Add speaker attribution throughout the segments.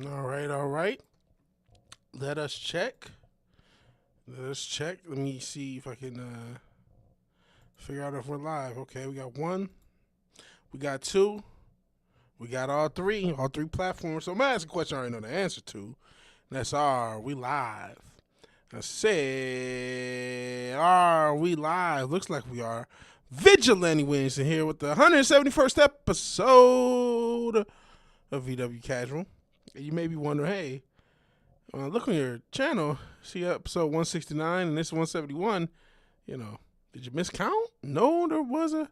Speaker 1: All right, all right. Let us check. Let us check. Let me see if I can figure out if we're live. Okay, we got one, we got two, we got all three platforms. So I'm gonna ask a question I already know the answer to. And that's are we live? I said, are we live? Looks like we are. VigilanteWilliamson here with the 171st episode of VW Casual. You may be wondering, hey, look on your channel, see episode 169 and this 171. Did you miscount? No, there was a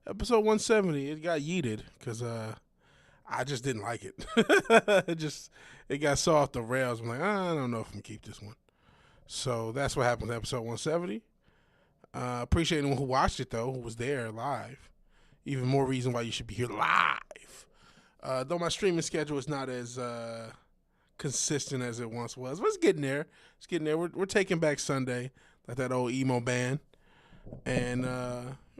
Speaker 1: episode 170. It got yeeted because I just didn't like it. it got so off the rails. I'm like, I don't know if I'm gonna keep this one. So that's what happened to episode 170. Appreciate anyone who watched it though, who was there live. Even more reason why you should be here live. Though my streaming schedule is not as consistent as it once was, but it's getting there. It's getting there. We're taking back Sunday, like that old emo band, and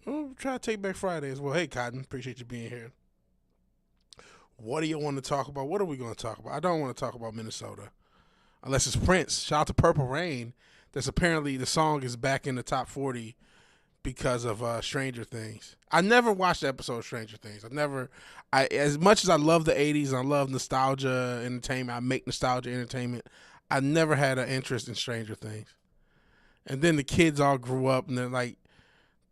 Speaker 1: we'll try to take back Friday as well. Hey, Cotton, appreciate you being here. What do you want to talk about? What are we going to talk about? I don't want to talk about Minnesota, unless it's Prince. Shout out to Purple Rain. That's apparently the song is back in the top 40 because of Stranger Things. I never watched the episode of Stranger Things. As much as I love the 80s and I love nostalgia entertainment, I make nostalgia entertainment, I never had an interest in Stranger Things. And then the kids all grew up and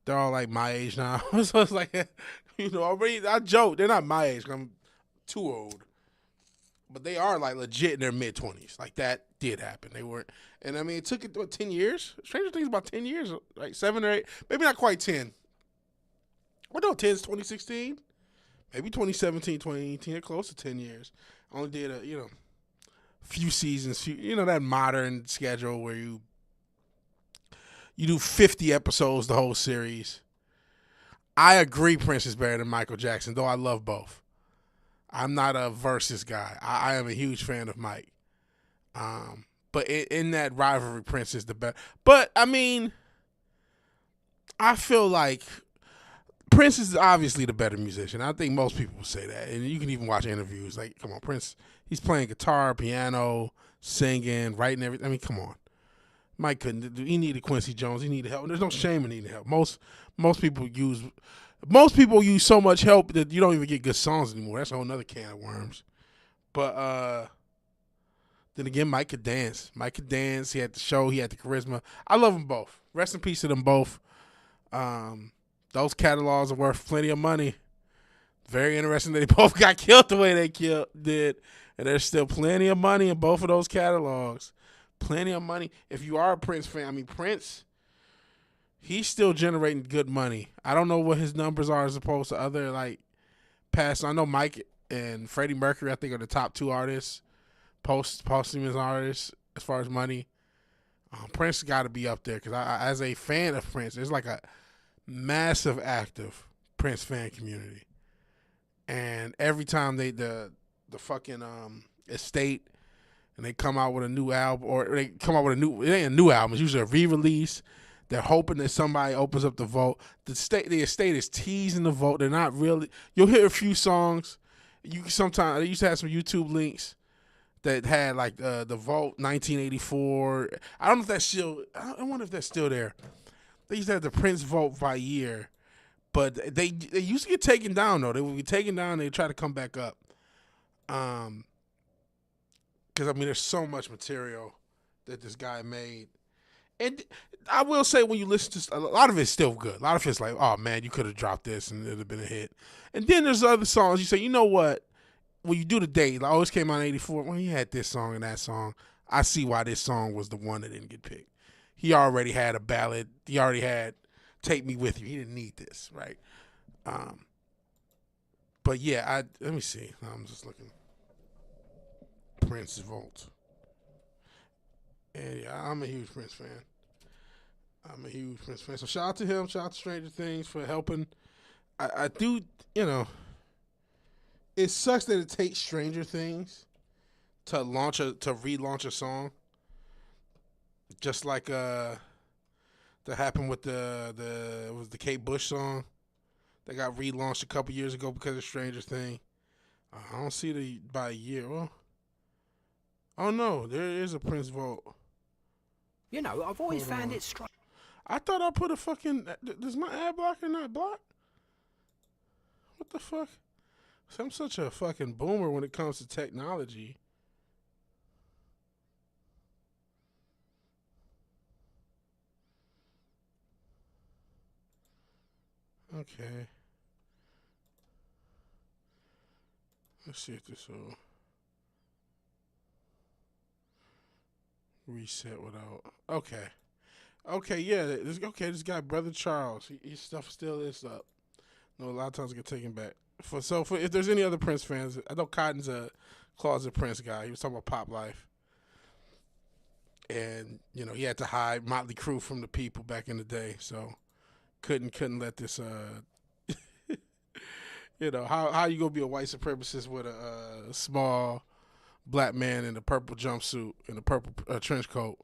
Speaker 1: they're all like my age now. So it's like, already I joke, they're not my age, I'm too old. But they are like legit in their mid-20s. Like that did happen. They weren't, and I mean, it took 10 years. Stranger Things about 10 years, like 7 or 8, maybe not quite 10. Well, no, 10 is 2016, maybe 2017, 2018. They're close to 10 years. Only did a few seasons. That modern schedule where you do 50 episodes the whole series. I agree, Prince is better than Michael Jackson, though I love both. I'm not a versus guy. I am a huge fan of Mike. But in that rivalry, Prince is the best. But, I mean, I feel like Prince is obviously the better musician. I think most people will say that. And you can even watch interviews. Like, come on, Prince, he's playing guitar, piano, singing, writing everything. I mean, come on. Mike couldn't. He needed Quincy Jones. He needed help. There's no shame in needing help. Most people use so much help that you don't even get good songs anymore. That's a whole nother can of worms. But then again, Mike could dance. He had the show. He had the charisma. I love them both. Rest in peace to them both. Those catalogs are worth plenty of money. Very interesting that they both got killed the way they did. And there's still plenty of money in both of those catalogs. Plenty of money. If you are a Prince fan, I mean, Prince, he's still generating good money. I don't know what his numbers are as opposed to other, past. I know Mike and Freddie Mercury, I think, are the top two artists, posthumous artists, as far as money. Prince got to be up there because as a fan of Prince, there's like a massive active Prince fan community. And every time the fucking estate, and they come out with a new album, or they come out with it ain't a new album, it's usually a re-release. They're hoping that somebody opens up the vote. The estate is teasing the vote. They're not really. You'll hear a few songs. Sometimes they used to have some YouTube links that had the vote 1984. I don't know if that's still. I wonder if that's still there. They used to have the Prince vote by year, but they used to get taken down though. They would be taken down. They try to come back up. Because, I mean, there's so much material that this guy made. And I will say, when you listen to a lot of it's still good. A lot of it's like, oh, man, you could have dropped this and it would have been a hit. And then there's other songs you say, you know what? When you do the date, this came out in 84. Well, he had this song and that song. I see why this song was the one that didn't get picked. He already had a ballad. He already had Take Me With You. He didn't need this, right? But, yeah, let me see. I'm just looking. Prince vote. And yeah, I'm a huge Prince fan. So shout out to him. Shout out to Stranger Things for helping. I do, it sucks that it takes Stranger Things to relaunch a song. Just like that happened with it was the Kate Bush song that got relaunched a couple years ago because of Stranger Things. I don't see it by a year. Well, Oh no, there is a Prince vote.
Speaker 2: You know, I've always
Speaker 1: Hold
Speaker 2: found
Speaker 1: on.
Speaker 2: it strange.
Speaker 1: I thought I put a fucking. Does my ad blocker not block? What the fuck? I'm such a fucking boomer when it comes to technology. Okay. Let's see if this will reset without. Okay. Okay, yeah. This guy, Brother Charles, his stuff still is up. No, a lot of times it get taken back. For if there's any other Prince fans, I know Cotton's a closet Prince guy. He was talking about Pop Life, and he had to hide Motley Crue from the people back in the day, so couldn't let this how you gonna be a white supremacist with a small black man in a purple jumpsuit and a purple trench coat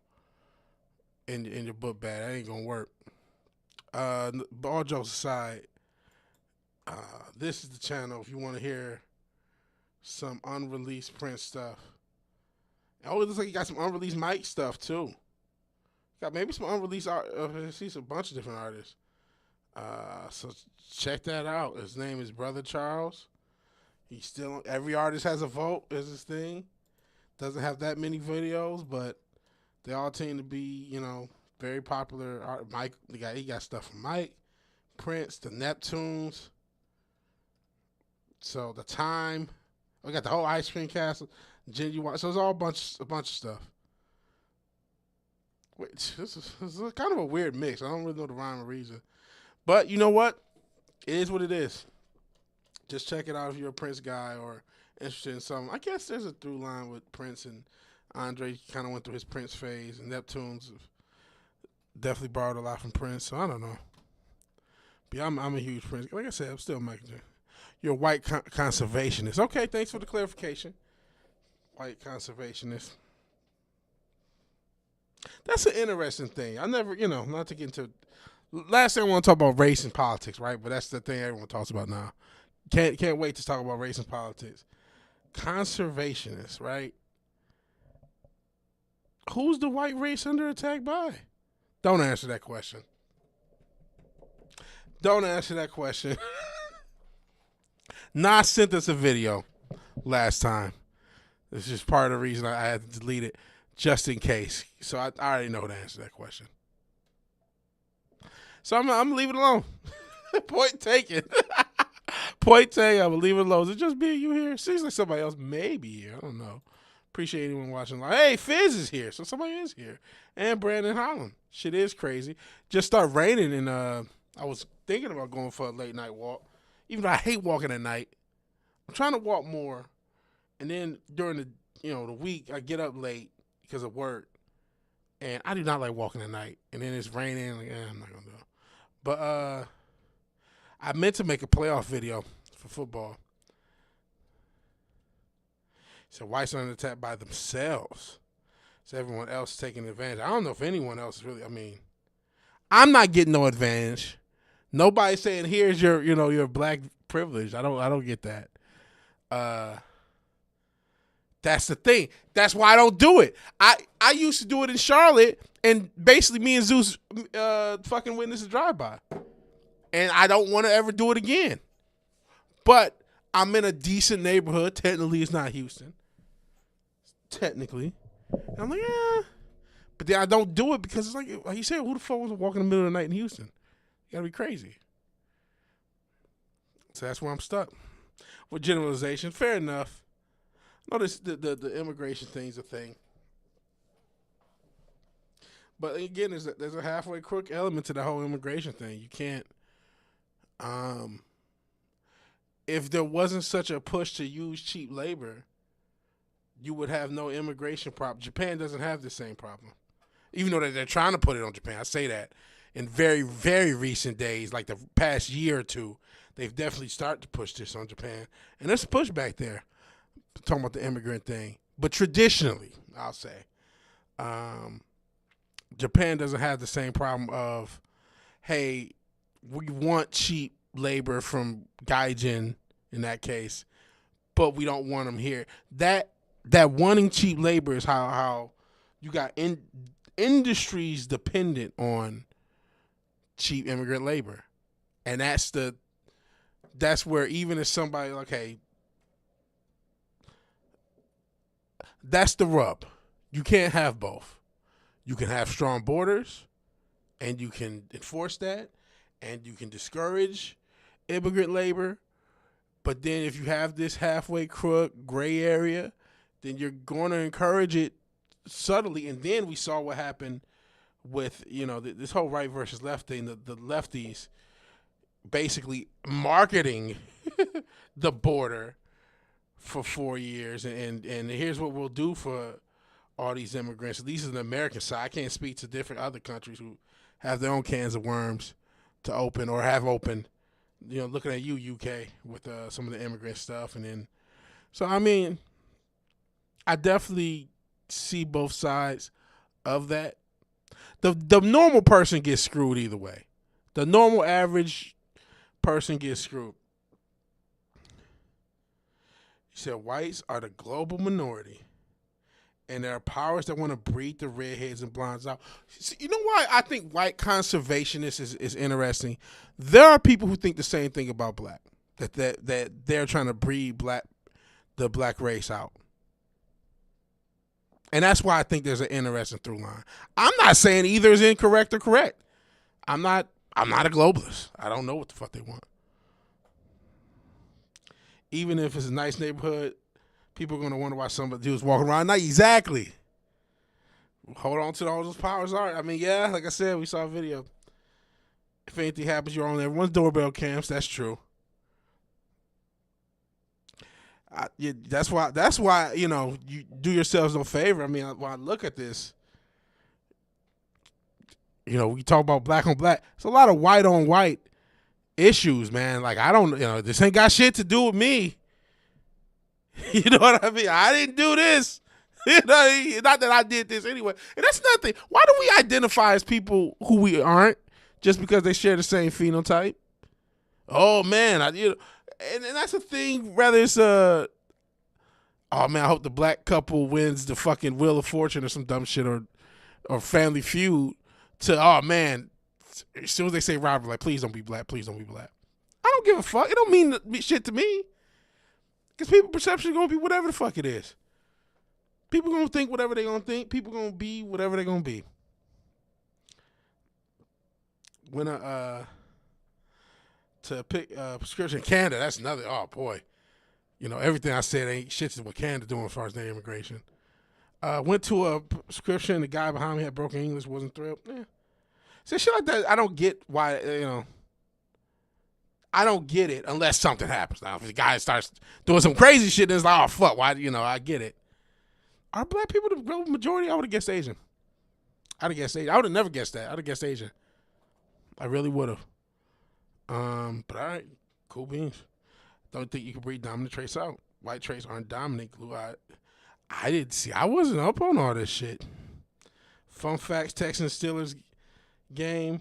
Speaker 1: in your book bag? That ain't gonna work. But all jokes aside, this is the channel if you want to hear some unreleased Prince stuff. Oh, it looks like you got some unreleased Mike stuff too. Got maybe some unreleased art. I see a bunch of different artists. So check that out. His name is Brother Charles. He's still every artist has a vote is his thing. Doesn't have that many videos, but they all tend to be very popular. Mike, he got stuff from Mike, Prince, the Neptunes. So the Time, we got the whole Ice Cream Castle, Genuine. So it's all a bunch of stuff. Wait, this is kind of a weird mix. I don't really know the rhyme or reason, but you know what? It is what it is. Just check it out if you're a Prince guy or interested in something. I guess there's a through line with Prince and Andre. Kind of went through his Prince phase, and Neptunes definitely borrowed a lot from Prince. So I don't know. But yeah, I'm a huge Prince. Like I said, I'm still Michael Jackson. You're a white conservationist. Okay, thanks for the clarification. White conservationist. That's an interesting thing. I never, not to get into. Last thing I want to talk about race and politics, right? But that's the thing everyone talks about now. Can't wait to talk about race and politics. Conservationists, right? Who's the white race under attack by? Don't answer that question. Don't answer that question. Nas sent us a video last time. This is just part of the reason I had to delete it, just in case. So I already know the answer to that question. So I'm gonna leave it alone. Point taken. Point taken. I'm gonna leave it alone. Is it just me and you here? Seems like somebody else may be here. I don't know. Appreciate anyone watching live. Hey, Fizz is here, so somebody is here. And Brandon Holland. Shit is crazy. Just started raining, and I was thinking about going for a late night walk. Even though I hate walking at night, I'm trying to walk more. And then during the week, I get up late because of work, and I do not like walking at night. And then it's raining. Like, I'm not gonna do it. But I meant to make a playoff video for football. So whites are under attack by themselves. So everyone else is taking advantage. I don't know if anyone else is really. I mean, I'm not getting no advantage. Nobody's saying here's your black privilege. I don't get that. That's the thing. That's why I don't do it. I used to do it in Charlotte, and basically me and Zeus fucking witnessed a drive-by. And I don't want to ever do it again. But I'm in a decent neighborhood. Technically, it's not Houston. Technically. And I'm like, yeah. But then I don't do it because it's like you said, who the fuck was walking in the middle of the night in Houston? You gotta be crazy. So that's where I'm stuck. With generalization, fair enough. Notice the immigration thing's a thing. But again, there's a halfway crook element to the whole immigration thing. You can't if there wasn't such a push to use cheap labor, you would have no immigration problem. Japan doesn't have the same problem. Even though they're trying to put it on Japan. I say that. In very, very recent days, like the past year or two, they've definitely started to push this on Japan. And there's a pushback there, talking about the immigrant thing. But traditionally, I'll say, Japan doesn't have the same problem of, hey, we want cheap labor from Gaijin in that case, but we don't want them here. That that wanting cheap labor is how you got industries dependent on cheap immigrant labor, and that's where even if somebody like, hey, that's the rub. You can't have both. You can have strong borders, and you can enforce that, and you can discourage immigrant labor. But then if you have this halfway crook gray area, then you're going to encourage it subtly. And then we saw what happened with, this whole right versus left thing, the lefties basically marketing the border for 4 years. And here's what we'll do for all these immigrants. These are the American side. I can't speak to different other countries who have their own cans of worms to open or have opened. Looking at you, UK, with some of the immigrant stuff. And then, so, I mean, I definitely see both sides of that. The normal person gets screwed either way. The normal average person gets screwed. He said whites are the global minority, and there are powers that want to breed the redheads and blondes out. See, you know why I think white conservationists is interesting? There are people who think the same thing about black, that they're trying to breed the black race out. And that's why I think there's an interesting through line. I'm not saying either is incorrect or correct. I'm not a globalist. I don't know what the fuck they want. Even if it's a nice neighborhood, people are going to wonder why some of the dudes walking around at night. Exactly. Hold on to all those powers are. I mean, yeah, like I said, we saw a video. If anything happens, you're on everyone's doorbell cams. That's true. That's why you do yourselves no favor. I mean, when I look at this, we talk about black on black. It's a lot of white on white issues, man. Like, I don't, this ain't got shit to do with me. You know what I mean? I didn't do this. Not that I did this anyway. And that's nothing. Why do we identify as people who we aren't just because they share the same phenotype? Oh man, and that's the thing. Whether it's oh man, I hope the black couple wins the fucking Wheel of Fortune or some dumb shit or Family Feud. To oh man, as soon as they say Robert, like, please don't be black, please don't be black. I don't give a fuck. It don't mean shit to me. Because people's perception is going to be whatever the fuck it is. People going to think whatever they going to think. People going to be whatever they going to be. When to pick prescription Canada, that's another, oh boy. Everything I said ain't shit to what Canada doing as far as their immigration. Went to a prescription, the guy behind me had broken English, wasn't thrilled. Yeah. See, shit like that, I don't get why, I don't get it unless something happens. Now, if the guy starts doing some crazy shit, then it's like, oh, fuck, why, I get it. Are black people the real majority? I would have guessed Asian. I would have never guessed that. I would have guessed Asian. I really would have. But all right, cool beans. Don't think you can breed dominant traits out. White traits aren't dominant. I didn't see. I wasn't up on all this shit. Fun facts, Texans Steelers game.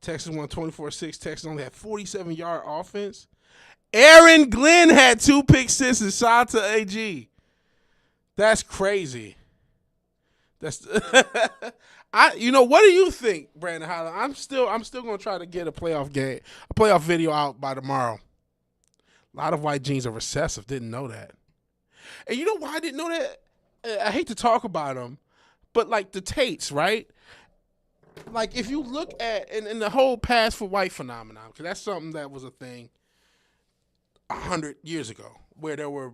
Speaker 1: Texas won 24-6. Texas only had 47-yard offense. Aaron Glenn had 2 pick sixes. Shout out to AG. That's crazy. That's what do you think, Brandon Highland? I'm still gonna try to get a playoff video out by tomorrow. A lot of white genes are recessive. Didn't know that. And you know why I didn't know that? I hate to talk about them, but like the Tates, right? Like, if you look at in the whole pass for white phenomenon, because that's something that was a thing 100 years ago, where there were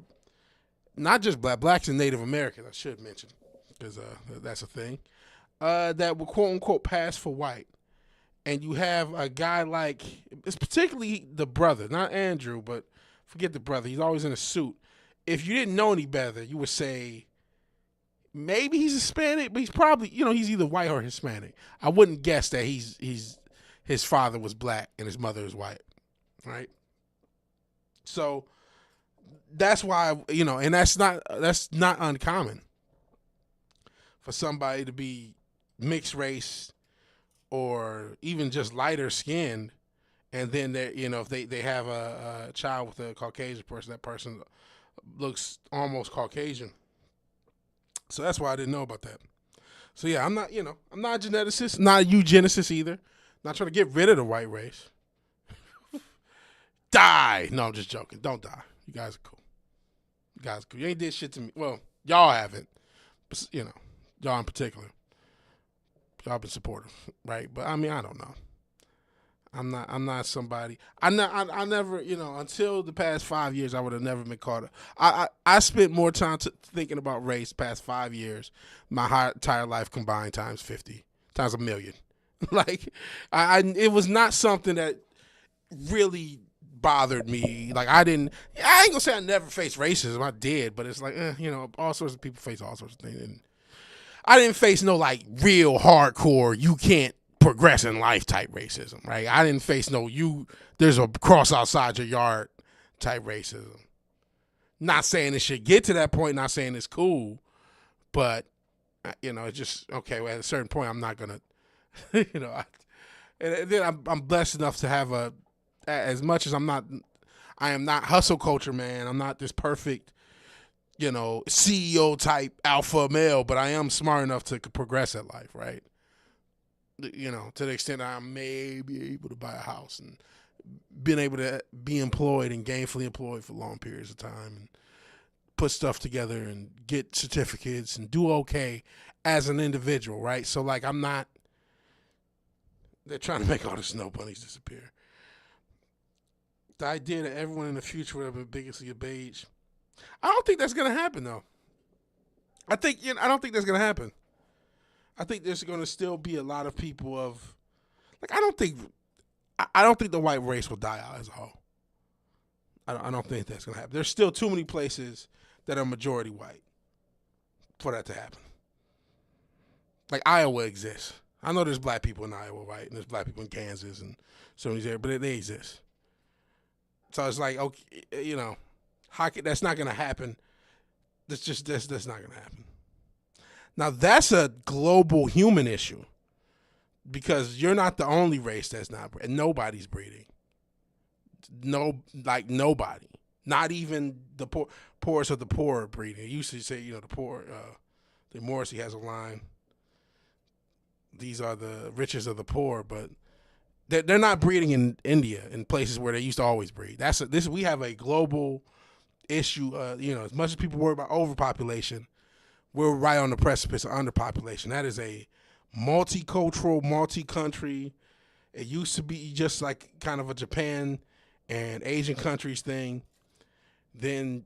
Speaker 1: not just blacks and Native Americans, I should mention, because that's a thing, that were quote unquote pass for white. And you have a guy like, it's particularly the brother, not Andrew, but forget the brother. He's always in a suit. If you didn't know any better, you would say, maybe he's Hispanic, but he's probably, he's either white or Hispanic. I wouldn't guess that his father was black and his mother is white, right? So that's why, and that's not uncommon for somebody to be mixed race or even just lighter skinned, and then if they have a child with a Caucasian person, that person looks almost Caucasian. So that's why I didn't know about that. So yeah, I'm not I'm not a geneticist, not a eugenicist either. Not trying to get rid of the white race. Die. No, I'm just joking. Don't die. You guys are cool. You guys are cool. You ain't did shit to me. Well, y'all haven't. But, y'all in particular. Y'all been supportive, right? But I mean, I don't know. I'm not somebody. I never, until the past 5 years, I would have never been caught up. I spent more time thinking about race the past 5 years, my entire life combined times 50, times a million. Like, it was not something that really bothered me. Like, I ain't gonna say I never faced racism. I did, but it's like, all sorts of people face all sorts of things. And I didn't face no like real hardcore, you can't progress in life type racism, right? I didn't face there's a cross outside your yard type racism. Not saying it should get to that point, not saying it's cool, but it's just okay. Well, at a certain point, I'm not gonna, and then I'm blessed enough to have as much as I am not hustle culture, man. I'm not this perfect, CEO type alpha male, but I am smart enough to progress at life, right? To the extent I may be able to buy a house and been able to be employed and gainfully employed for long periods of time and put stuff together and get certificates and do okay as an individual, right? So, like, they're trying to make all the snow bunnies disappear. The idea that everyone in the future would have been bigoted of beige, I don't think that's going to happen, though. I don't think that's going to happen. I think there's going to still be a lot of people of, like, I don't think the white race will die out as a whole. I don't think that's going to happen. There's still too many places that are majority white for that to happen. Like, Iowa exists. I know there's black people in Iowa, right? And there's black people in Kansas and so many areas, but they exist. So it's like, okay, that's not going to happen. That's not going to happen. Now, that's a global human issue because you're not the only race that's not breeding. Nobody's breeding. Nobody. Not even the poorest of the poor are breeding. It used to say, the poor, the Morrissey has a line, these are the richest of the poor, but they're not breeding in India, in places where they used to always breed. We have a global issue. As much as people worry about overpopulation, we're right on the precipice of underpopulation. That is a multicultural, multi-country. It used to be just like kind of a Japan and Asian countries thing. Then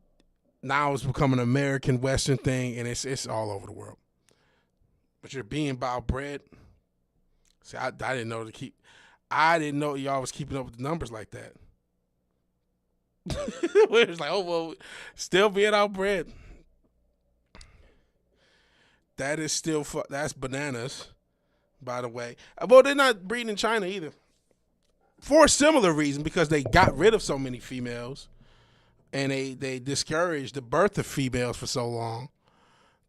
Speaker 1: now it's become an American Western thing, and it's all over the world. But you're being about bread. See, I didn't know I didn't know y'all was keeping up with the numbers like that. It's like, oh well, still being outbred. That is still that's bananas, by the way. Well, they're not breeding in China either, for a similar reason, because they got rid of so many females, and they discouraged the birth of females for so long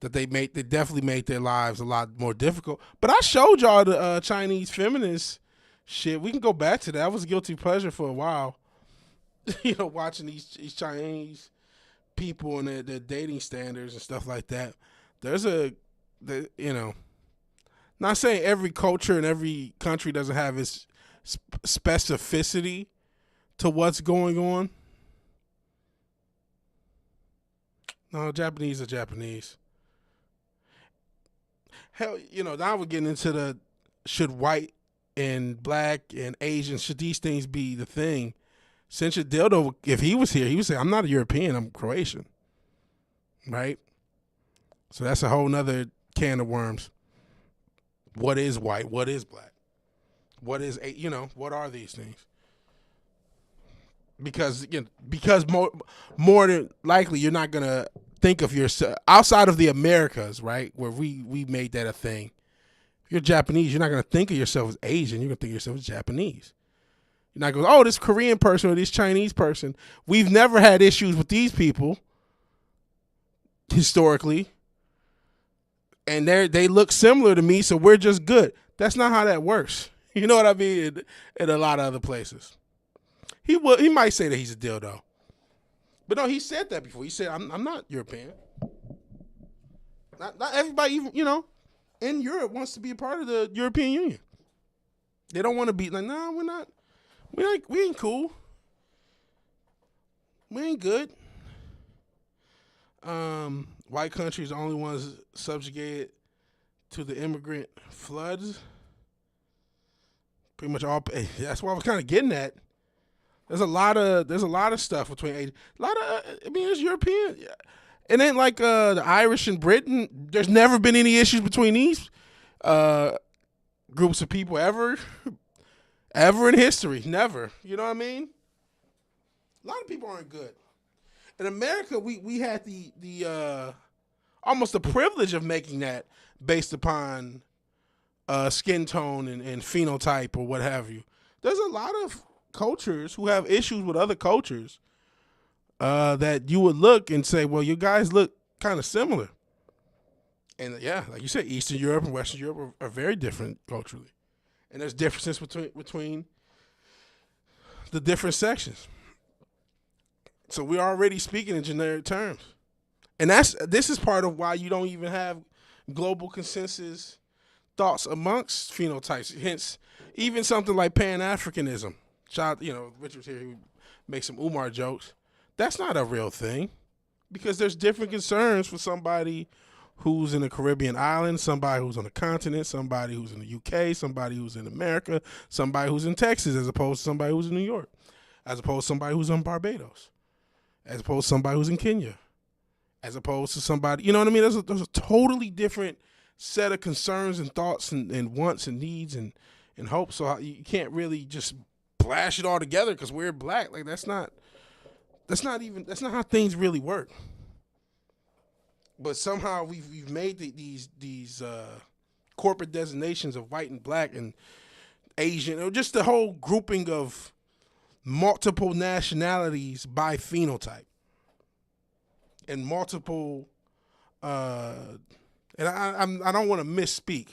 Speaker 1: that they definitely made their lives a lot more difficult. But I showed y'all the Chinese feminist shit. We can go back to that. That was a guilty pleasure for a while. Watching these Chinese people and their dating standards and stuff like that. There's not saying every culture and every country doesn't have its specificity to what's going on. No, Japanese are Japanese. Hell, now we're getting into should white and black and Asian, should these things be the thing? Since your dildo, if he was here, he would say, I'm not a European, I'm Croatian. Right? So that's a whole nother can of worms. What is white? What is black? What is, what are these things? Because more than likely, you're not going to think of yourself outside of the Americas, right? Where we made that a thing. If you're Japanese, you're not going to think of yourself as Asian. You're going to think of yourself as Japanese. You're not going, oh, this Korean person or this Chinese person. We've never had issues with these people historically. And they look similar to me, so we're just good. That's not how that works. You know what I mean? In a lot of other places. He might say that he's a dildo. But no, he said that before. He said, I'm not European. Not everybody, even in Europe, wants to be a part of the European Union. They don't want to be like, nah, we're not. We ain't cool. We ain't good. White countries are the only ones subjugated to the immigrant floods. Pretty much all. That's what I was kind of getting at. There's a lot of stuff between a lot of. I mean, it's European. It ain't like the Irish and Britain. There's never been any issues between these groups of people ever in history. Never. You know what I mean? A lot of people aren't good. In America, we had the almost the privilege of making that based upon skin tone and phenotype or what have you. There's a lot of cultures who have issues with other cultures that you would look and say, well, you guys look kind of similar. And yeah, like you said, Eastern Europe and Western Europe are very different culturally. And there's differences between the different sections. So we're already speaking in generic terms. And this is part of why you don't even have global consensus thoughts amongst phenotypes. Hence, even something like Pan-Africanism. Richard's here, he makes some Umar jokes. That's not a real thing because there's different concerns for somebody who's in a Caribbean island, somebody who's on a continent, somebody who's in the UK, somebody who's in America, somebody who's in Texas, as opposed to somebody who's in New York, as opposed to somebody who's in Barbados, as opposed to somebody who's in Kenya, as opposed to somebody, you know what I mean? There's a totally different set of concerns and thoughts and wants and needs and hopes. So you can't really just blast it all together because we're black. Like that's not how things really work. But somehow we've made these corporate designations of white and black and Asian, or just the whole grouping of multiple nationalities by phenotype and multiple. And I don't want to misspeak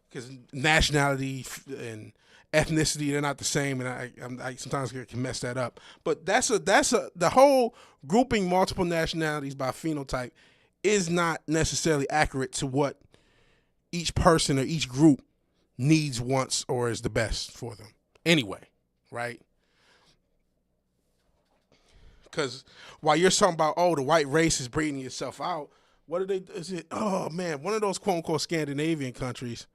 Speaker 1: because nationality and ethnicity, they're not the same, and I sometimes can mess that up. But that's the whole grouping multiple nationalities by phenotype is not necessarily accurate to what each person or each group needs, wants, or is the best for them. Anyway, right? Because while you're talking about, the white race is breeding itself out, what are they? Is it? Oh man, one of those quote unquote Scandinavian countries.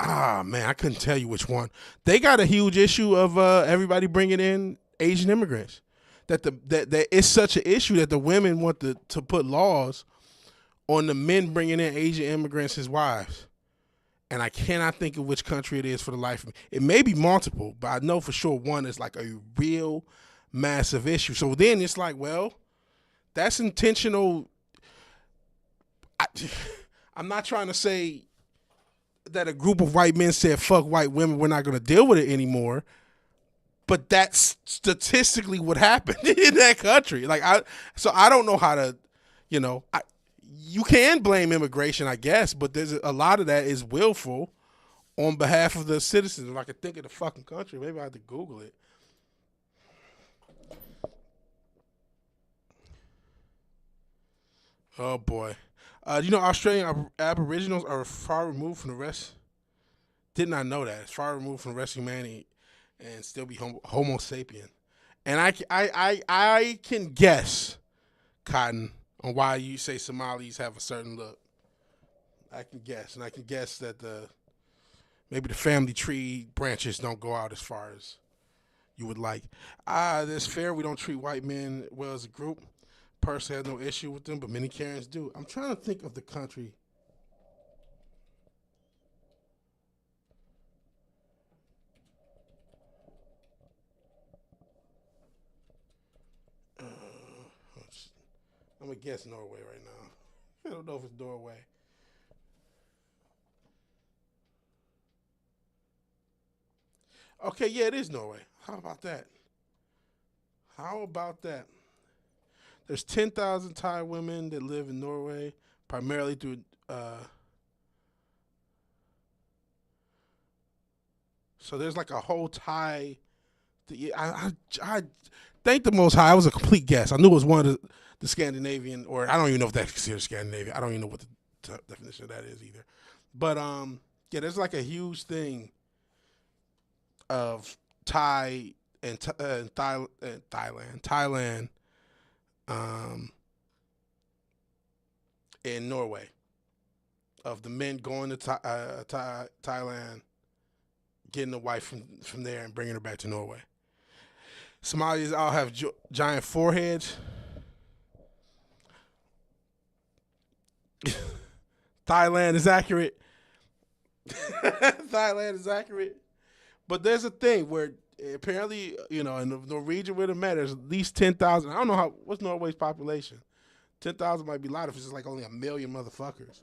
Speaker 1: Man, I couldn't tell you which one. They got a huge issue of everybody bringing in Asian immigrants. That it's such an issue that the women want to put laws on the men bringing in Asian immigrants as wives. And I cannot think of which country it is for the life of me. It may be multiple, but I know for sure one is like a real massive issue. So then it's like, well, that's intentional. I'm not trying to say that a group of white men said, fuck white women, we're not going to deal with it anymore. But that's statistically what happened in that country. So I don't know how to, you can blame immigration, I guess, but there's a lot of that is willful on behalf of the citizens. If I could think of the fucking country, maybe I had to Google it. Oh boy. Australian Aboriginals are far removed from the rest. Did not know that. It's far removed from the rest of humanity and still be Homo sapien. And I can guess, Cotton, on why you say Somalis have a certain look. I can guess. And I can guess that maybe the family tree branches don't go out as far as you would like. That's fair. We don't treat white men well as a group. Personally, I have no issue with them, but many Karens do. I'm trying to think of the country. I'm going to guess Norway right now. I don't know if it's Norway. Okay, yeah, it is Norway. How about that? There's 10,000 Thai women that live in Norway, primarily through. So there's like a whole Thai. thank the Most High. It was a complete guess. I knew it was one of the Scandinavian, or I don't even know if that's considered Scandinavian. I don't even know what the definition of that is either. But yeah, there's like a huge thing of Thailand, in Norway, of the men going to Thailand, getting a wife from there and bringing her back to Norway. Somalis all have giant foreheads. Thailand is accurate. Thailand is accurate. But there's a thing where apparently, in the Norwegian where it matters, at least 10,000. I don't know what's Norway's population. 10,000 might be a lot if it's just like only 1 million motherfuckers.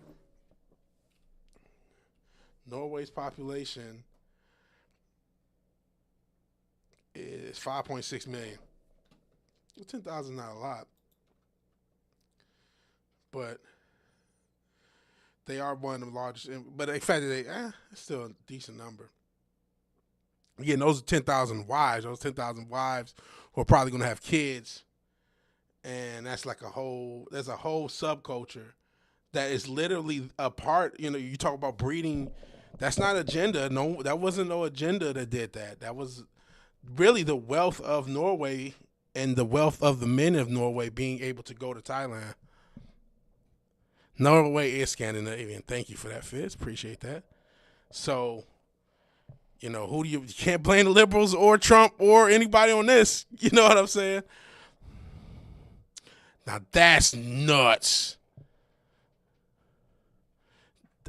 Speaker 1: Norway's population is 5.6 million. 10,000 is not a lot. But they are one of the largest. But in fact, it's still a decent number. Again, those are 10,000 wives. Those 10,000 wives who are probably going to have kids. And that's like there's a whole subculture that is literally a part. You talk about breeding. That's not agenda. No, that wasn't no agenda that did that. That was really the wealth of Norway and the wealth of the men of Norway being able to go to Thailand. Norway is Scandinavian. Thank you for that, Fitz. Appreciate that. So, who do you can't blame the liberals or Trump or anybody on this. You know what I'm saying? Now that's nuts.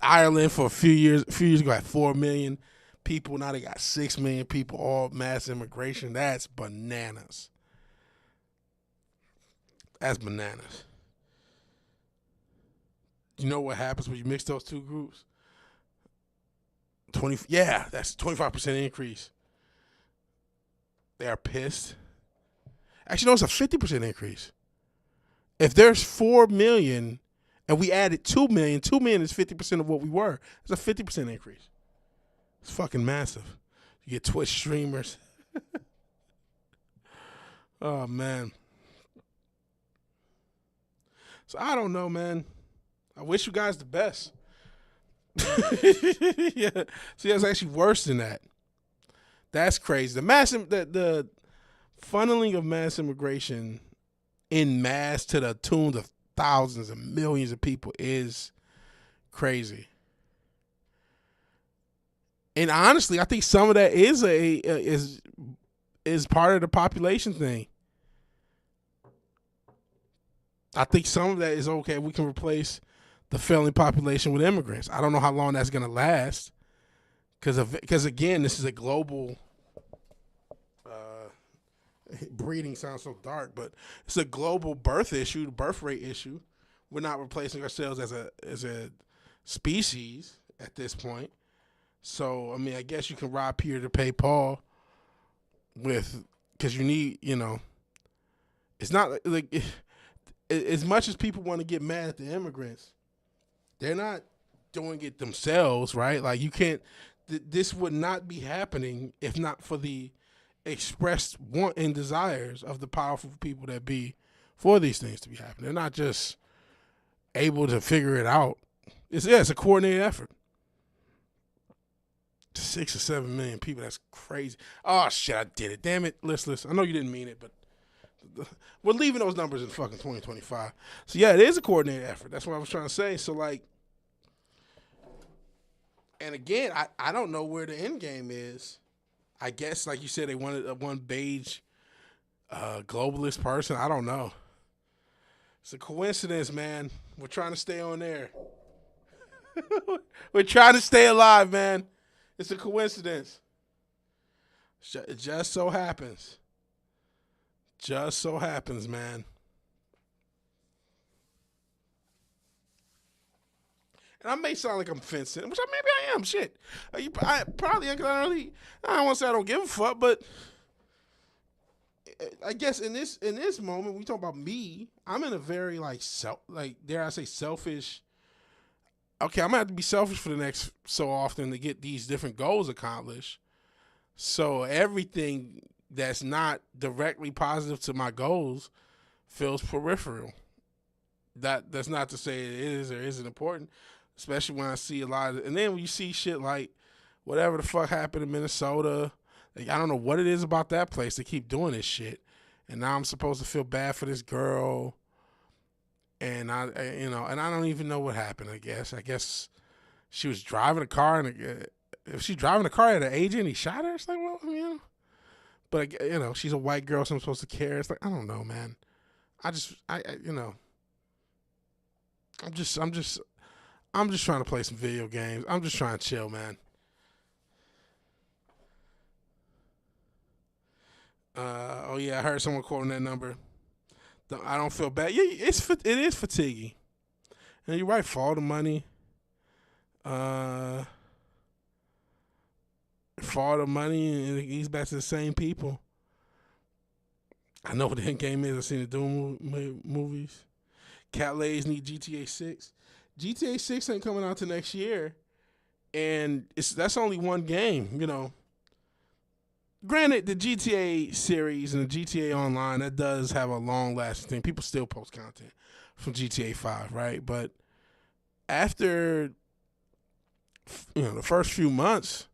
Speaker 1: Ireland for a few years ago had 4 million people. Now they got 6 million people, all mass immigration. That's bananas. That's bananas. You know what happens when you mix those two groups? That's 25% increase. They are pissed. Actually, no, it's a 50% increase. If there's 4 million and we added 2 million, 2 million is 50% of what we were. It's a 50% increase. It's fucking massive. You get Twitch streamers. Oh, man. So I don't know, man. I wish you guys the best. Yeah. See, that's actually worse than that. That's crazy. The funneling of mass immigration in mass to the tune of thousands and millions of people is crazy. And honestly, I think some of that is part of the population thing. I think some of that is okay. We can replace the failing population with immigrants. I don't know how long that's going to last, because again, this is a global. Breeding sounds so dark, but it's a global birth rate issue. We're not replacing ourselves as a species at this point. So I mean, I guess you can rob Peter to pay Paul because you need, it's not like as much as people want to get mad at the immigrants, they're not doing it themselves, right? Like you can't. This would not be happening if not for the expressed want and desires of the powerful people that be for these things to be happening. They're not just able to figure it out. It's a coordinated effort. 6 or 7 million people. That's crazy. Oh shit, I did it. Damn it. Listen. I know you didn't mean it, but we're leaving those numbers in fucking 2025. So yeah, it is a coordinated effort. That's what I was trying to say. So like, and again, I don't know where the end game is. I guess, like you said, they wanted one beige globalist person. I don't know. It's a coincidence, man. We're trying to stay on there. We're trying to stay alive, man. It's a coincidence. It just so happens. Just so happens, man. And I may sound like I'm fencing, which maybe I am. Shit, I probably. I don't want to say I don't give a fuck, but I guess in this moment, we talk about me. I'm in a very dare I say selfish. Okay, I'm gonna have to be selfish for the next so often to get these different goals accomplished. So everything that's not directly positive to my goals feels peripheral. That's not to say it is or isn't important, especially when I see a lot of, and then when you see shit like whatever the fuck happened in Minnesota, like, I don't know what it is about that place. They keep doing this shit, and now I'm supposed to feel bad for this girl, and and I don't even know what happened. I guess she was driving a car, and if she's driving a car at an agent, he shot her. It's like, well, but she's a white girl, so I'm supposed to care. It's like, I don't know, man. I'm just trying to play some video games. I'm just trying to chill, man. Oh yeah, I heard someone quoting that number. I don't feel bad. Yeah, it is fatiguing. And you're right. For all the money, and he's back to the same people. I know what the end game is. I've seen the Doom movies. Cat Lays need GTA 6. GTA 6 ain't coming out till next year, and that's only one game. Granted, the GTA series and the GTA Online, that does have a long-lasting thing. People still post content from GTA 5, right? But after the first few months,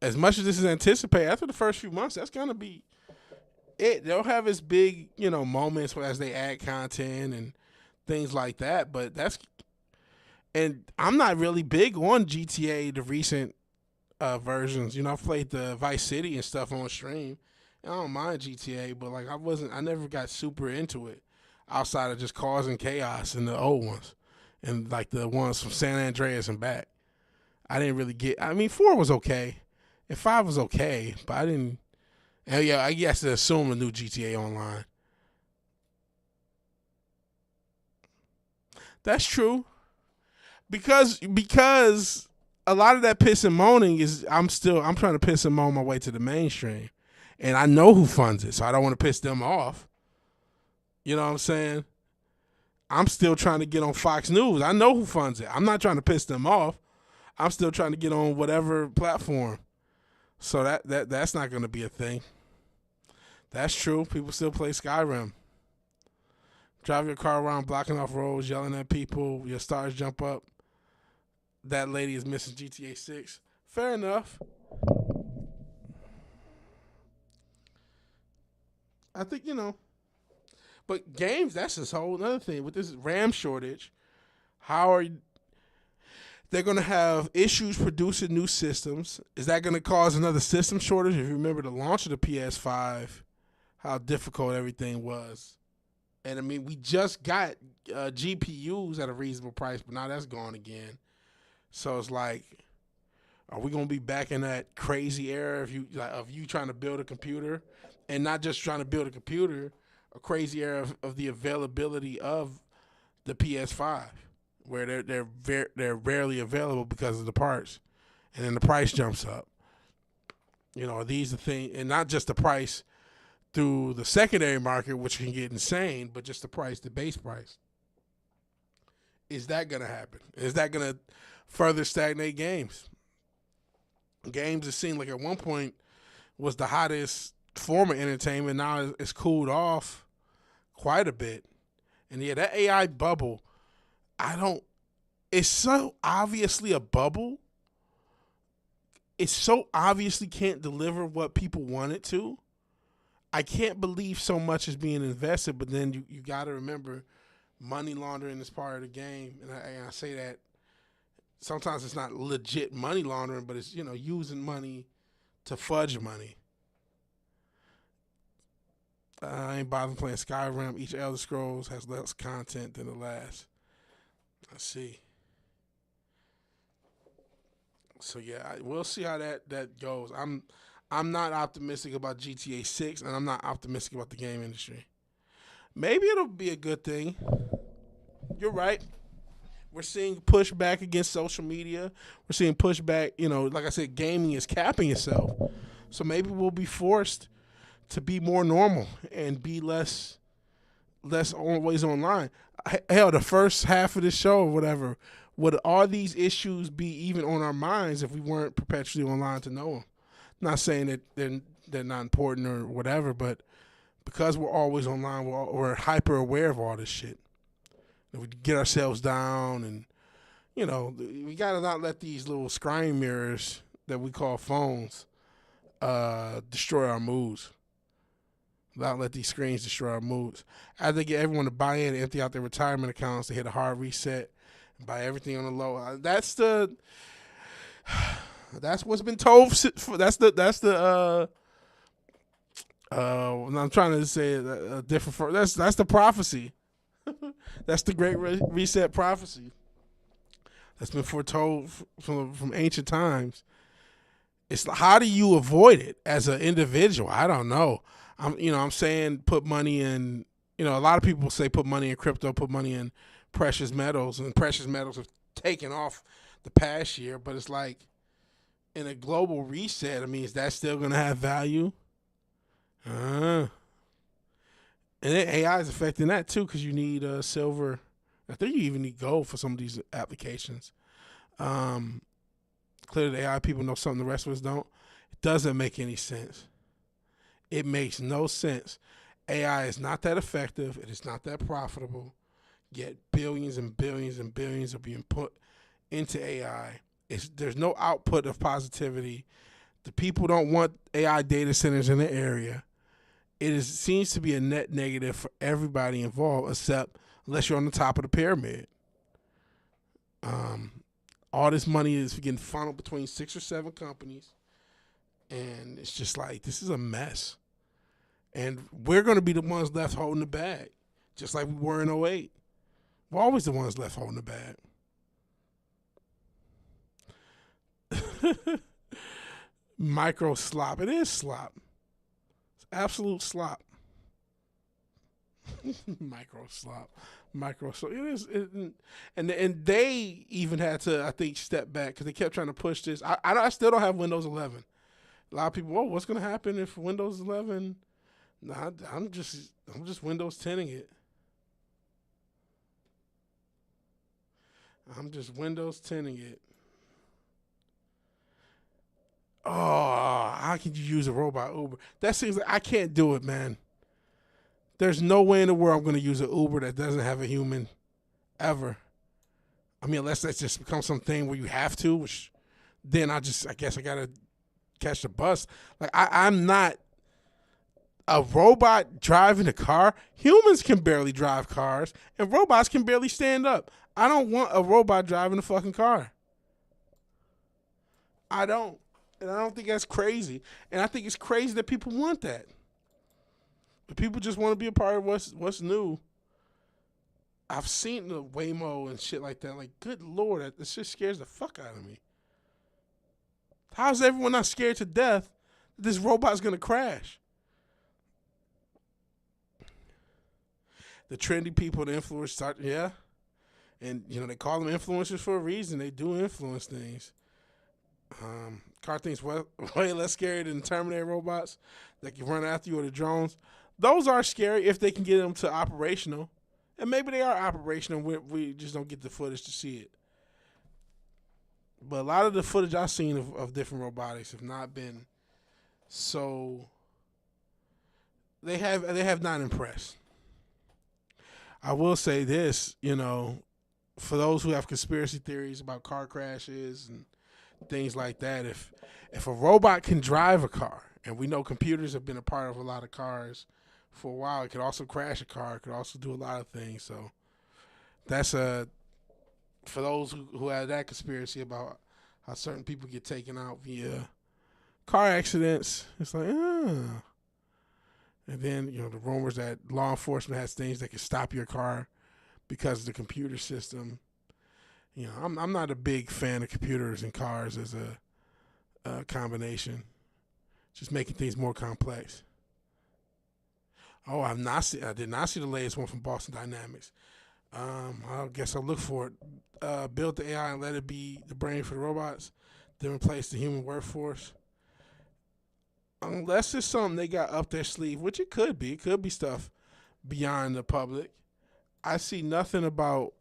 Speaker 1: as much as this is anticipated, after the first few months, that's gonna be it. They'll have its big, moments as they add content and things like that. But and I'm not really big on GTA, the recent versions. I've played the Vice City and stuff on stream. And I don't mind GTA, but like I never got super into it outside of just causing chaos in the old ones and like the ones from San Andreas and back. I didn't really get. 4 was okay, and 5 was okay, but I didn't. And yeah, I guess to assume a new GTA Online. That's true. Because a lot of that piss and moaning is I'm trying to piss and moan my way to the mainstream. And I know who funds it, so I don't want to piss them off. You know what I'm saying? I'm still trying to get on Fox News. I know who funds it. I'm not trying to piss them off. I'm still trying to get on whatever platform. So that's not going to be a thing. That's true. People still play Skyrim. Drive your car around blocking off roads, yelling at people, your stars jump up. That lady is missing GTA 6. Fair enough. I think, but games, that's this whole other thing. With this RAM shortage, they're going to have issues producing new systems. Is that going to cause another system shortage? If you remember the launch of the PS5, how difficult everything was. And we just got GPUs at a reasonable price, but now that's gone again. So it's like, are we gonna be back in that crazy era of you trying to build a computer, and not just trying to build a computer, a crazy era of the availability of the PS5, where they're rarely available because of the parts, and then the price jumps up. Are these the thing, and not just the price through the secondary market, which can get insane, but just the base price. Is that gonna happen? Is that gonna further stagnate games? Games, it seemed like at one point was the hottest form of entertainment. Now it's cooled off quite a bit. And yeah, that AI bubble, it's so obviously a bubble. It so obviously can't deliver what people want it to. I can't believe so much is being invested, but then you got to remember money laundering is part of the game. And I say that sometimes it's not legit money laundering, but it's, using money to fudge money. I ain't bothering playing Skyrim. Each Elder Scrolls has less content than the last. Let's see. So yeah, we'll see how that goes. I'm not optimistic about GTA 6, and I'm not optimistic about the game industry. Maybe it'll be a good thing. You're right. We're seeing pushback against social media. We're seeing pushback, like I said, gaming is capping itself. So maybe we'll be forced to be more normal and be less always online. Hell, the first half of this show or whatever, would all these issues be even on our minds if we weren't perpetually online to know them? Not saying that they're they're not important or whatever, but because we're always online, we're hyper aware of all this shit. And we get ourselves down, and we gotta not let these little scrying mirrors that we call phones destroy our moods. Not let these screens destroy our moods. As they get everyone to buy in and empty out their retirement accounts, they hit a hard reset and buy everything on the low. That's what's been told. I'm trying to say a different. That's the prophecy. That's the great reset prophecy. That's been foretold from ancient times. It's how do you avoid it as an individual? I don't know. I'm saying put money in. A lot of people say put money in crypto, put money in precious metals, and precious metals have taken off the past year. But it's like in a global reset. I mean, is that still going to have value? And then AI is affecting that too, because you need silver. I think you even need gold for some of these applications. Clearly, the AI people know something the rest of us don't. It doesn't make any sense. It makes no sense. AI is not that effective. It is not that profitable. Yet billions and billions and billions are being put into AI. There's no output of positivity. The people don't want AI data centers in the area. Seems to be a net negative for everybody involved, unless you're on the top of the pyramid. All this money is getting funneled between 6 or 7 companies, and it's just like, this is a mess. And we're going to be the ones left holding the bag, just like we were in '08. We're always the ones left holding the bag. Micro slop. It is slop. It's absolute slop. Micro slop. So it is, and they even had to, I think, step back because they kept trying to push this. I still don't have Windows 11. A lot of people, what's going to happen if Windows 11? Nah, I'm just Windows 10ing it. I'm just Windows 10ing it. Oh, how can you use a robot Uber? That seems like I can't do it, man. There's no way in the world I'm going to use an Uber that doesn't have a human, ever. I mean, unless that just becomes something where you have to, which then I guess I got to catch the bus. Like, I'm not a robot driving a car. Humans can barely drive cars, and robots can barely stand up. I don't want a robot driving a fucking car. I don't. And I don't think that's crazy. And I think it's crazy that people want that. But people just want to be a part of what's new. I've seen the Waymo and shit like that. Like, good Lord, that shit scares the fuck out of me. How's everyone not scared to death that this robot's going to crash? The trendy people, the influencers start, yeah. And, they call them influencers for a reason. They do influence things. Car things way less scary than Terminator robots that can run after you or the drones. Those are scary if they can get them to operational. And maybe they are operational. We just don't get the footage to see it. But a lot of the footage I've seen of different robotics have not been so. They have not impressed. I will say this, for those who have conspiracy theories about car crashes and things like that, if a robot can drive a car, and we know computers have been a part of a lot of cars for a while, it could also crash a car, it could also do a lot of things. So that's for those who have that conspiracy about how certain people get taken out via car accidents, it's like, And then, the rumors that law enforcement has things that can stop your car because of the computer system. I'm not a big fan of computers and cars as a combination. Just making things more complex. Oh, I did not see the latest one from Boston Dynamics. I guess I'll look for it. Build the AI and let it be the brain for the robots, then replace the human workforce. Unless it's something they got up their sleeve, which it could be. It could be stuff beyond the public. I see nothing about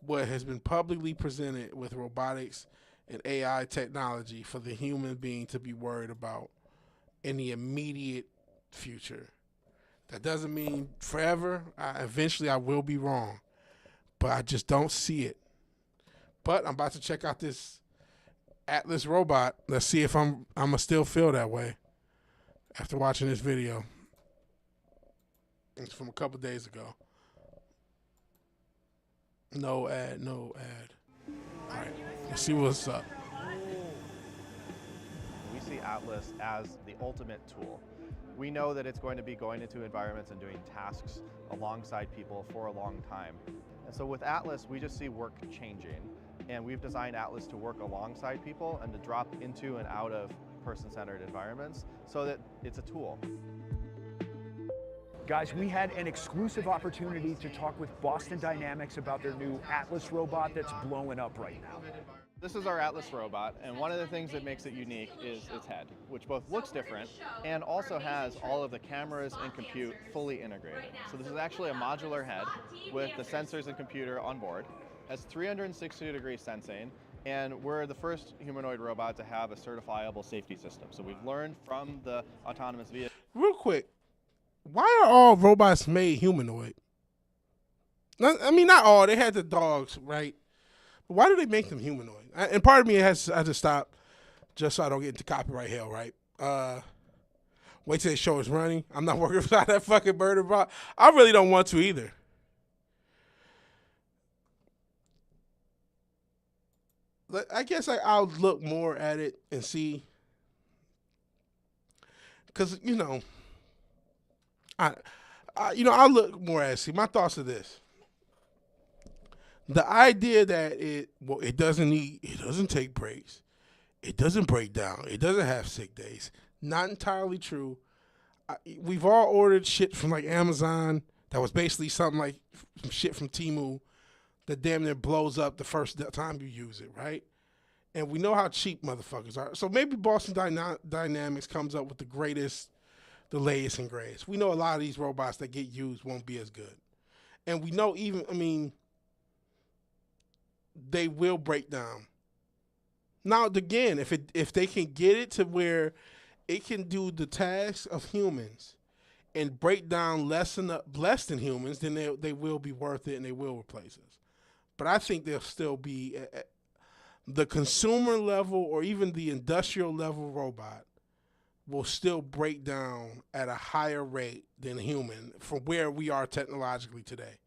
Speaker 1: what has been publicly presented with robotics and AI technology for the human being to be worried about in the immediate future. That doesn't mean forever. Eventually I will be wrong, but I just don't see it. But I'm about to check out this Atlas robot. Let's see if I'ma still feel that way after watching this video. It's from a couple days ago. No ad, no ad. All right, let's see what's up.
Speaker 3: We see Atlas as the ultimate tool. We know that it's going to be going into environments and doing tasks alongside people for a long time. And so with Atlas, we just see work changing. And we've designed Atlas to work alongside people and to drop into and out of person-centered environments so that it's a tool.
Speaker 4: Guys, we had an exclusive opportunity to talk with Boston Dynamics about their new Atlas robot that's blowing up right now.
Speaker 3: This is our Atlas robot, and one of the things that makes it unique is its head, which both looks different and also has all of the cameras and compute fully integrated. So this is actually a modular head with the sensors and computer on board, has 360-degree sensing, and we're the first humanoid robot to have a certifiable safety system. So we've learned from the autonomous vehicle.
Speaker 1: Real quick, why are all robots made humanoid? I mean, not all. They had the dogs, right? But why do they make them humanoid? And part of me I had to stop just so I don't get into copyright hell, right? Wait till the show is running. I'm not working for that fucking murder bot. I really don't want to either. I guess I'll look more at it and see. Because, you know, I'll look more at it. See, my thoughts are this. The idea that it doesn't take breaks. It doesn't break down. It doesn't have sick days. Not entirely true. We've all ordered shit from like Amazon that was basically something like some shit from Temu that damn near blows up the first time you use it, right? And we know how cheap motherfuckers are. So maybe Boston Dynamics comes up with the latest and greatest. We know a lot of these robots that get used won't be as good. And we know they will break down. Now, again, if they can get it to where it can do the tasks of humans and break down less than humans, then they will be worth it and they will replace us. But I think they'll still be at the consumer level or even the industrial level robot will still break down at a higher rate than human from where we are technologically today.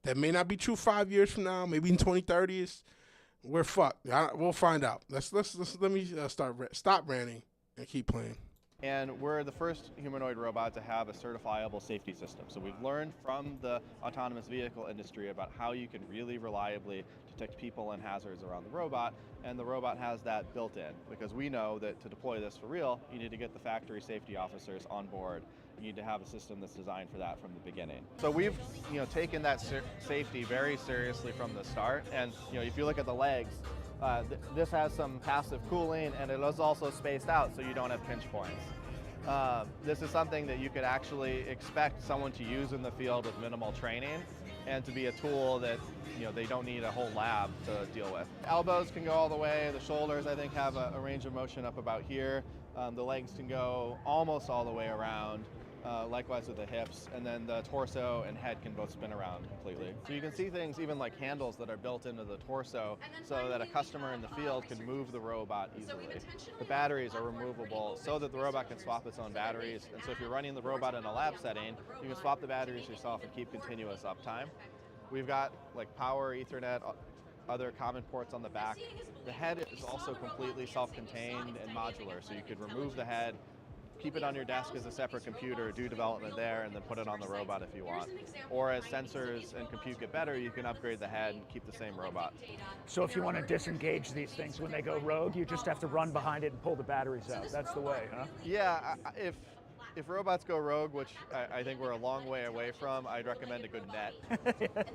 Speaker 1: That may not be true 5 years from now. Maybe in 2030s, we're fucked. We'll find out. Let me stop ranting and keep playing.
Speaker 3: And we're the first humanoid robot to have a certifiable safety system. So we've learned from the autonomous vehicle industry about how you can really reliably detect people and hazards around the robot, and the robot has that built in, because we know that to deploy this for real, you need to get the factory safety officers on board. You need to have a system that's designed for that from the beginning. So we've taken that safety very seriously from the start, and if you look at the legs, this has some passive cooling, and it is also spaced out so you don't have pinch points. This is something that you could actually expect someone to use in the field with minimal training, and to be a tool that they don't need a whole lab to deal with. Elbows can go all the way. The shoulders, I think, have a range of motion up about here. The legs can go almost all the way around. Likewise with the hips, and then the torso and head can both spin around completely. So you can see things even like handles that are built into the torso so that a customer in the field can move the robot easily. The batteries are removable so that the robot can swap its own batteries, and so if you're running the robot in a lab setting, you can swap the batteries yourself and keep continuous uptime. We've got like power, Ethernet, other common ports on the back. The head is also completely self-contained and modular, so you could remove the head, keep it on your desk as a separate computer, do development there, and then put it on the robot if you want. Or as sensors and compute get better, you can upgrade the head and keep the same robot.
Speaker 4: So if you want to disengage these things when they go rogue, you just have to run behind it and pull the batteries out. That's the way, huh?
Speaker 3: Yeah, if robots go rogue, which I think we're a long way away from, I'd recommend a good net.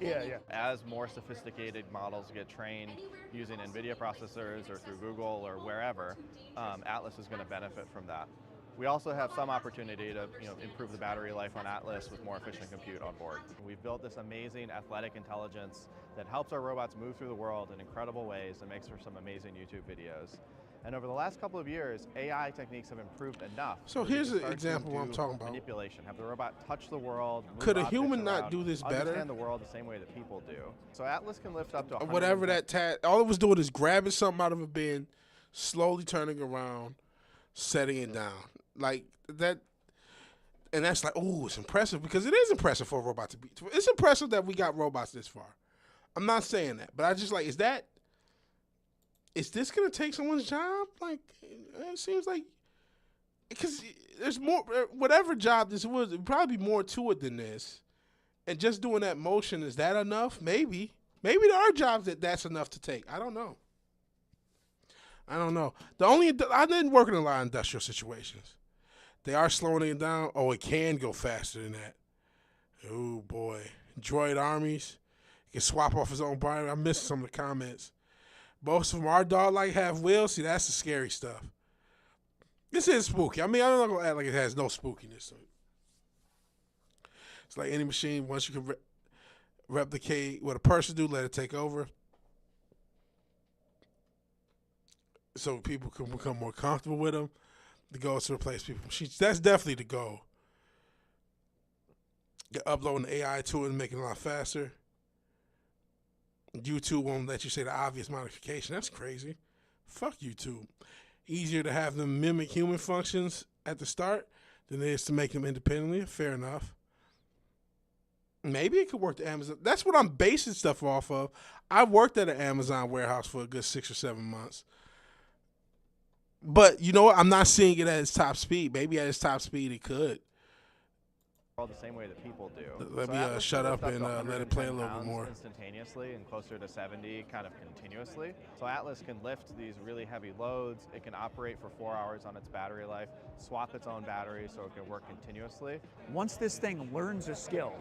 Speaker 4: Yeah.
Speaker 3: As more sophisticated models get trained using NVIDIA processors or through Google or wherever, Atlas is going to benefit from that. We also have some opportunity to improve the battery life on Atlas with more efficient compute on board. We've built this amazing athletic intelligence that helps our robots move through the world in incredible ways and makes for some amazing YouTube videos. And over the last couple of years, AI techniques have improved enough.
Speaker 1: So
Speaker 3: that we
Speaker 1: here's
Speaker 3: can
Speaker 1: an
Speaker 3: start to
Speaker 1: example of what I'm
Speaker 3: do
Speaker 1: talking about.
Speaker 3: Manipulation, have the robot touch the world, move
Speaker 1: Could a
Speaker 3: objects
Speaker 1: human not
Speaker 3: around,
Speaker 1: do this better?
Speaker 3: understand the world the same way that people do. So Atlas can lift up to
Speaker 1: Whatever that task, all it was doing is grabbing something out of a bin, slowly turning around, setting it down. Like that. And that's like, oh, it's impressive, because it is impressive for a robot to be. It's impressive that we got robots this far. I'm not saying that, but I just like, is this going to take someone's job? Like, it seems like, because there's more, whatever job this was, there'd probably be more to it than this. And just doing that motion, is that enough? Maybe. Maybe there are jobs that's enough to take. I don't know. I didn't work in a lot of industrial situations. They are slowing it down. Oh, it can go faster than that. Oh, boy. Droid armies. He can swap off his own body. I missed some of the comments. Most of them are dog-like, have wheels. See, that's the scary stuff. This is spooky. I mean, I'm not going to act like it has no spookiness to it. It's like any machine. Once you can replicate what a person do, let it take over. So people can become more comfortable with them. The goal is to replace people. That's definitely the goal. You're uploading the AI to it and making it a lot faster. YouTube won't let you say the obvious modification. That's crazy. Fuck YouTube. Easier to have them mimic human functions at the start than it is to make them independently. Fair enough. Maybe it could work to Amazon. That's what I'm basing stuff off of. I worked at an Amazon warehouse for a good 6 or 7 months. But you know what? I'm not seeing it at its top speed. Maybe at its top speed it could.
Speaker 3: All the same way that people do.
Speaker 1: Let me shut up and let it play a little bit more.
Speaker 3: Instantaneously and closer to 70 kind of continuously. So Atlas can lift these really heavy loads. It can operate for 4 hours on its battery life, swap its own battery so it can work continuously.
Speaker 4: Once this thing learns a skill,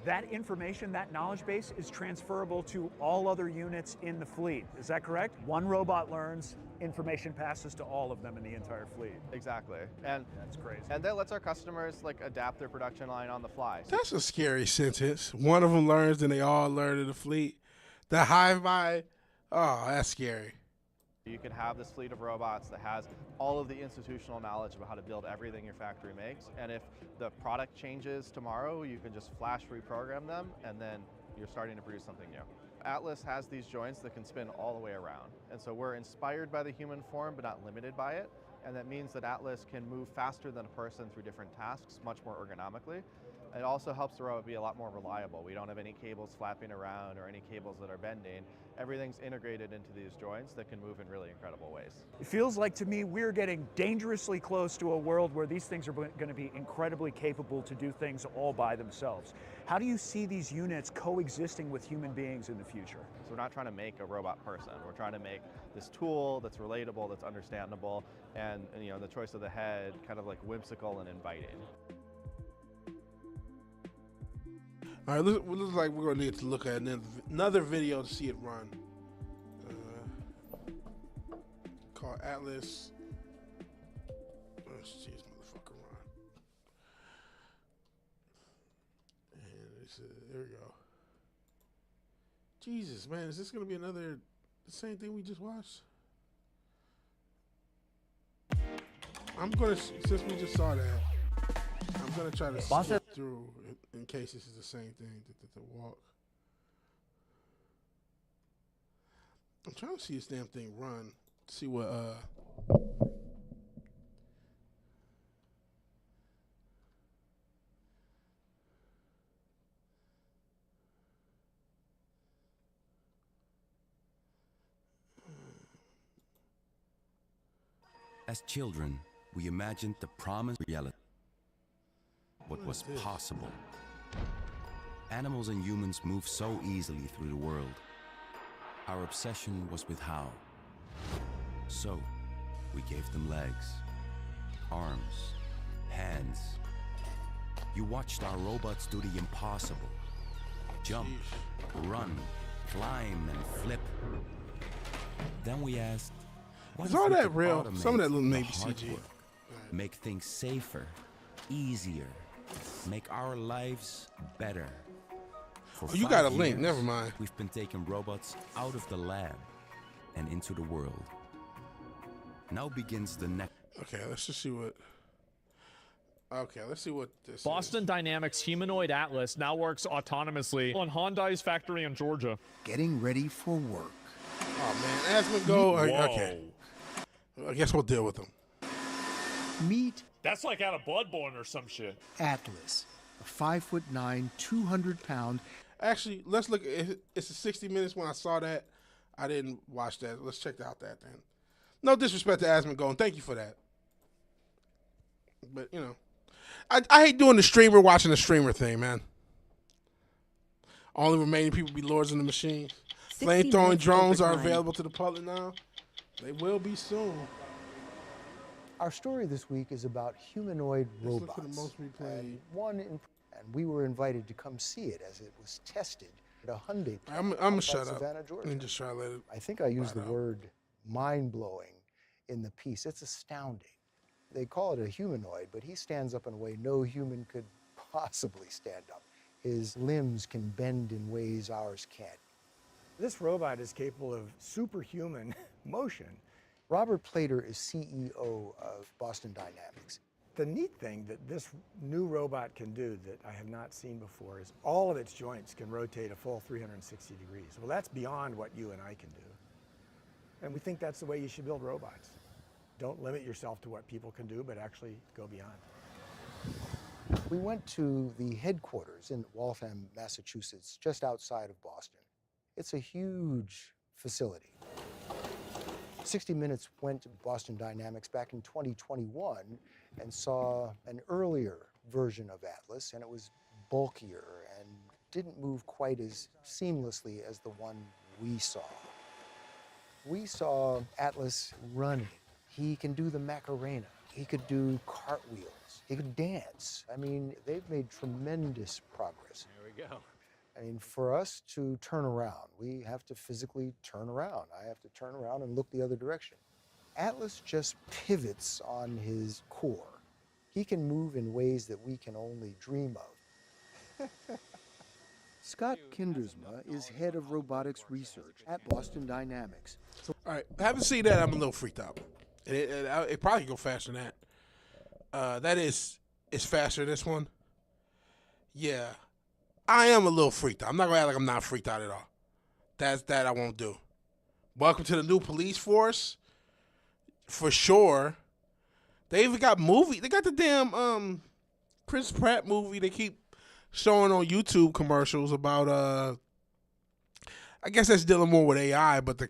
Speaker 4: that information, that knowledge base is transferable to all other units in the fleet. Is that correct? One robot learns, information passes to all of them in the entire fleet.
Speaker 3: Exactly. And
Speaker 4: that's crazy.
Speaker 3: And that lets our customers like adapt their production line on the fly.
Speaker 1: That's a scary sentence. One of them learns, then they all learn in the fleet. The hive mind, oh, that's scary.
Speaker 3: You can have this fleet of robots that has all of the institutional knowledge about how to build everything your factory makes. And if the product changes tomorrow, you can just flash reprogram them, and then you're starting to produce something new. Atlas has these joints that can spin all the way around. And so we're inspired by the human form, but not limited by it. And that means that Atlas can move faster than a person through different tasks, much more ergonomically. It also helps the robot be a lot more reliable. We don't have any cables flapping around or any cables that are bending. Everything's integrated into these joints that can move in really incredible ways.
Speaker 4: It feels like to me we're getting dangerously close to a world where these things are going to be incredibly capable to do things all by themselves. How do you see these units coexisting with human beings in the future?
Speaker 3: So we're not trying to make a robot person. We're trying to make this tool that's relatable, that's understandable, and you know, the choice of the head kind of like whimsical and inviting.
Speaker 1: All right, looks like we're gonna need to look at another video to see it run. Called Atlas. Let's see this motherfucker run. And there we go. Jesus, man, is this gonna be the same thing we just watched? I'm gonna, since we just saw that, I'm gonna try to skip through in case this is the same thing. The walk. I'm trying to see this damn thing run. See what
Speaker 5: As children, we imagined the promised reality. What was possible. Animals and humans move so easily through the world. Our obsession was with how. So, we gave them legs, arms, hands. You watched our robots do the impossible. Jump, run, climb, and flip. Then we asked, what
Speaker 1: is
Speaker 5: if
Speaker 1: all
Speaker 5: we
Speaker 1: that
Speaker 5: could
Speaker 1: real?
Speaker 5: automate
Speaker 1: Some of that little
Speaker 5: the
Speaker 1: maybe
Speaker 5: hard
Speaker 1: CG.
Speaker 5: work, make things safer, easier, make our lives better. For
Speaker 1: Oh, you got a
Speaker 5: 5
Speaker 1: link.
Speaker 5: years,
Speaker 1: Never mind.
Speaker 5: We've been taking robots out of the lab and into the world. Now begins the next.
Speaker 1: Okay, let's just see what. Okay, let's see what this
Speaker 6: Boston
Speaker 1: is.
Speaker 6: Dynamics humanoid Atlas now works autonomously on Hyundai's factory in Georgia.
Speaker 2: Getting ready for work.
Speaker 1: Oh man, Asmongold. Okay, I guess we'll deal with them.
Speaker 2: Meet
Speaker 6: That's like out of Bloodborne or some shit.
Speaker 2: Atlas, a 5'9", 200-pound.
Speaker 1: Actually, let's look. It's a 60 Minutes. When I saw that, I didn't watch that. Let's check out that then. No disrespect to Asmongold. Thank you for that. But you know, I hate doing the streamer watching the streamer thing, man. Only remaining people be Lords in the Machine. Flamethrowing drones are available to the public now. They will be soon.
Speaker 7: Our story this week is about humanoid
Speaker 1: Let's look
Speaker 7: robots.
Speaker 1: for the most replayed.
Speaker 7: And we were invited to come see it as it was tested at a Hyundai plant
Speaker 1: I'm gonna
Speaker 7: outside
Speaker 1: shut up
Speaker 7: Savannah, Georgia.
Speaker 1: and just try to let it.
Speaker 7: I think I used the
Speaker 1: out.
Speaker 7: word mind-blowing in the piece. It's astounding. They call it a humanoid, but he stands up in a way no human could possibly stand up. His limbs can bend in ways ours can't.
Speaker 4: This robot is capable of superhuman motion.
Speaker 7: Robert Plater is CEO of Boston Dynamics.
Speaker 4: The neat thing that this new robot can do that I have not seen before is all of its joints can rotate a full 360 degrees. Well, that's beyond what you and I can do. And we think that's the way you should build robots. Don't limit yourself to what people can do, but actually go beyond.
Speaker 7: We went to the headquarters in Waltham, Massachusetts, just outside of Boston. It's a huge facility. 60 Minutes went to Boston Dynamics back in 2021 and saw an earlier version of Atlas, and it was bulkier and didn't move quite as seamlessly as the one we saw. We saw Atlas running. He can do the Macarena. He could do cartwheels. He could dance. I mean, they've made tremendous progress.
Speaker 2: There we go.
Speaker 7: I mean, for us to turn around, we have to physically turn around. I have to turn around and look the other direction. Atlas just pivots on his core. He can move in ways that we can only dream of. Scott Kindersma is head of robotics research at Boston Dynamics.
Speaker 1: All right, having seen that, I'm a little freaked out. It probably go faster than that. That is, it's faster than this one. Yeah, I am a little freaked out. I'm not gonna act like I'm not freaked out at all. That I won't do. Welcome to the new police force, for sure. They even got movie. They got the damn Chris Pratt movie. They keep showing on YouTube commercials about I guess that's dealing more with AI, but the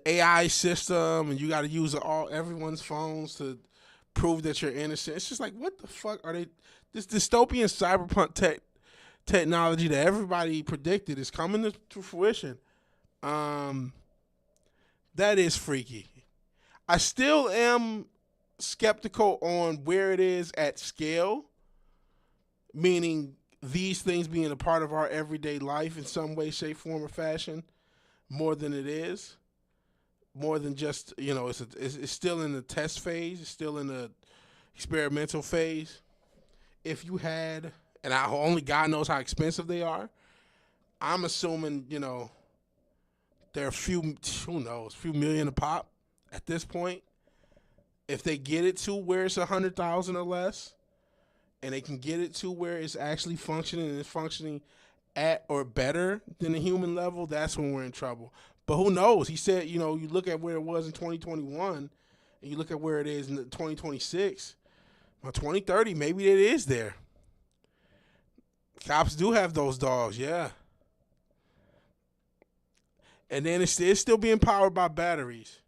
Speaker 1: AI system, and you got to use everyone's phones to prove that you're innocent. It's just like, what the fuck are they? This dystopian cyberpunk technology that everybody predicted is coming to fruition. That is freaky. I still am skeptical on where it is at scale, meaning these things being a part of our everyday life in some way, shape, form, or fashion, more than it is. More than just, it's still in the test phase. It's still in the experimental phase. If you had, and only God knows how expensive they are, I'm assuming, they're a few million a pop at this point. If they get it to where it's 100,000 or less, and they can get it to where it's actually functioning and it's functioning at or better than the human level, that's when we're in trouble. But who knows? He said, you look at where it was in 2021 and you look at where it is in 2026. By 2030, maybe it is there. Cops do have those dogs, yeah. And then it's still being powered by batteries.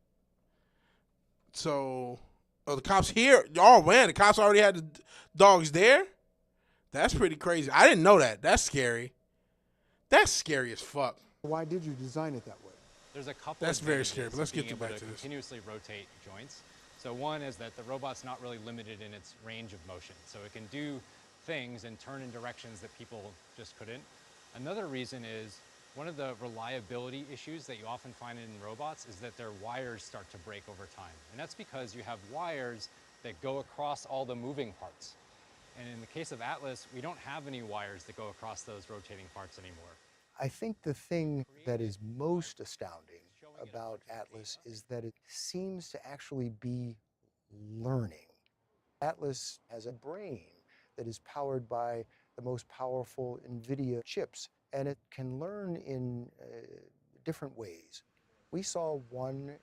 Speaker 1: So, the cops here, the cops already had the dogs there? That's pretty crazy. I didn't know that. That's scary. That's scary as fuck.
Speaker 7: Why did you design it that way?
Speaker 8: There's a couple.
Speaker 1: That's very
Speaker 8: advantages
Speaker 1: scary, but
Speaker 8: of
Speaker 1: let's get
Speaker 8: being
Speaker 1: back
Speaker 8: able
Speaker 1: to this.
Speaker 8: Continuously rotate joints. So one is that the robot's not really limited in its range of motion. So it can do things and turn in directions that people just couldn't. Another reason is one of the reliability issues that you often find in robots is that their wires start to break over time. And that's because you have wires that go across all the moving parts. And in the case of Atlas, we don't have any wires that go across those rotating parts anymore.
Speaker 7: I think the thing that is most astounding about Atlas is that it seems to actually be learning. Atlas has a brain that is powered by the most powerful NVIDIA chips, and it can learn in different ways. We saw one,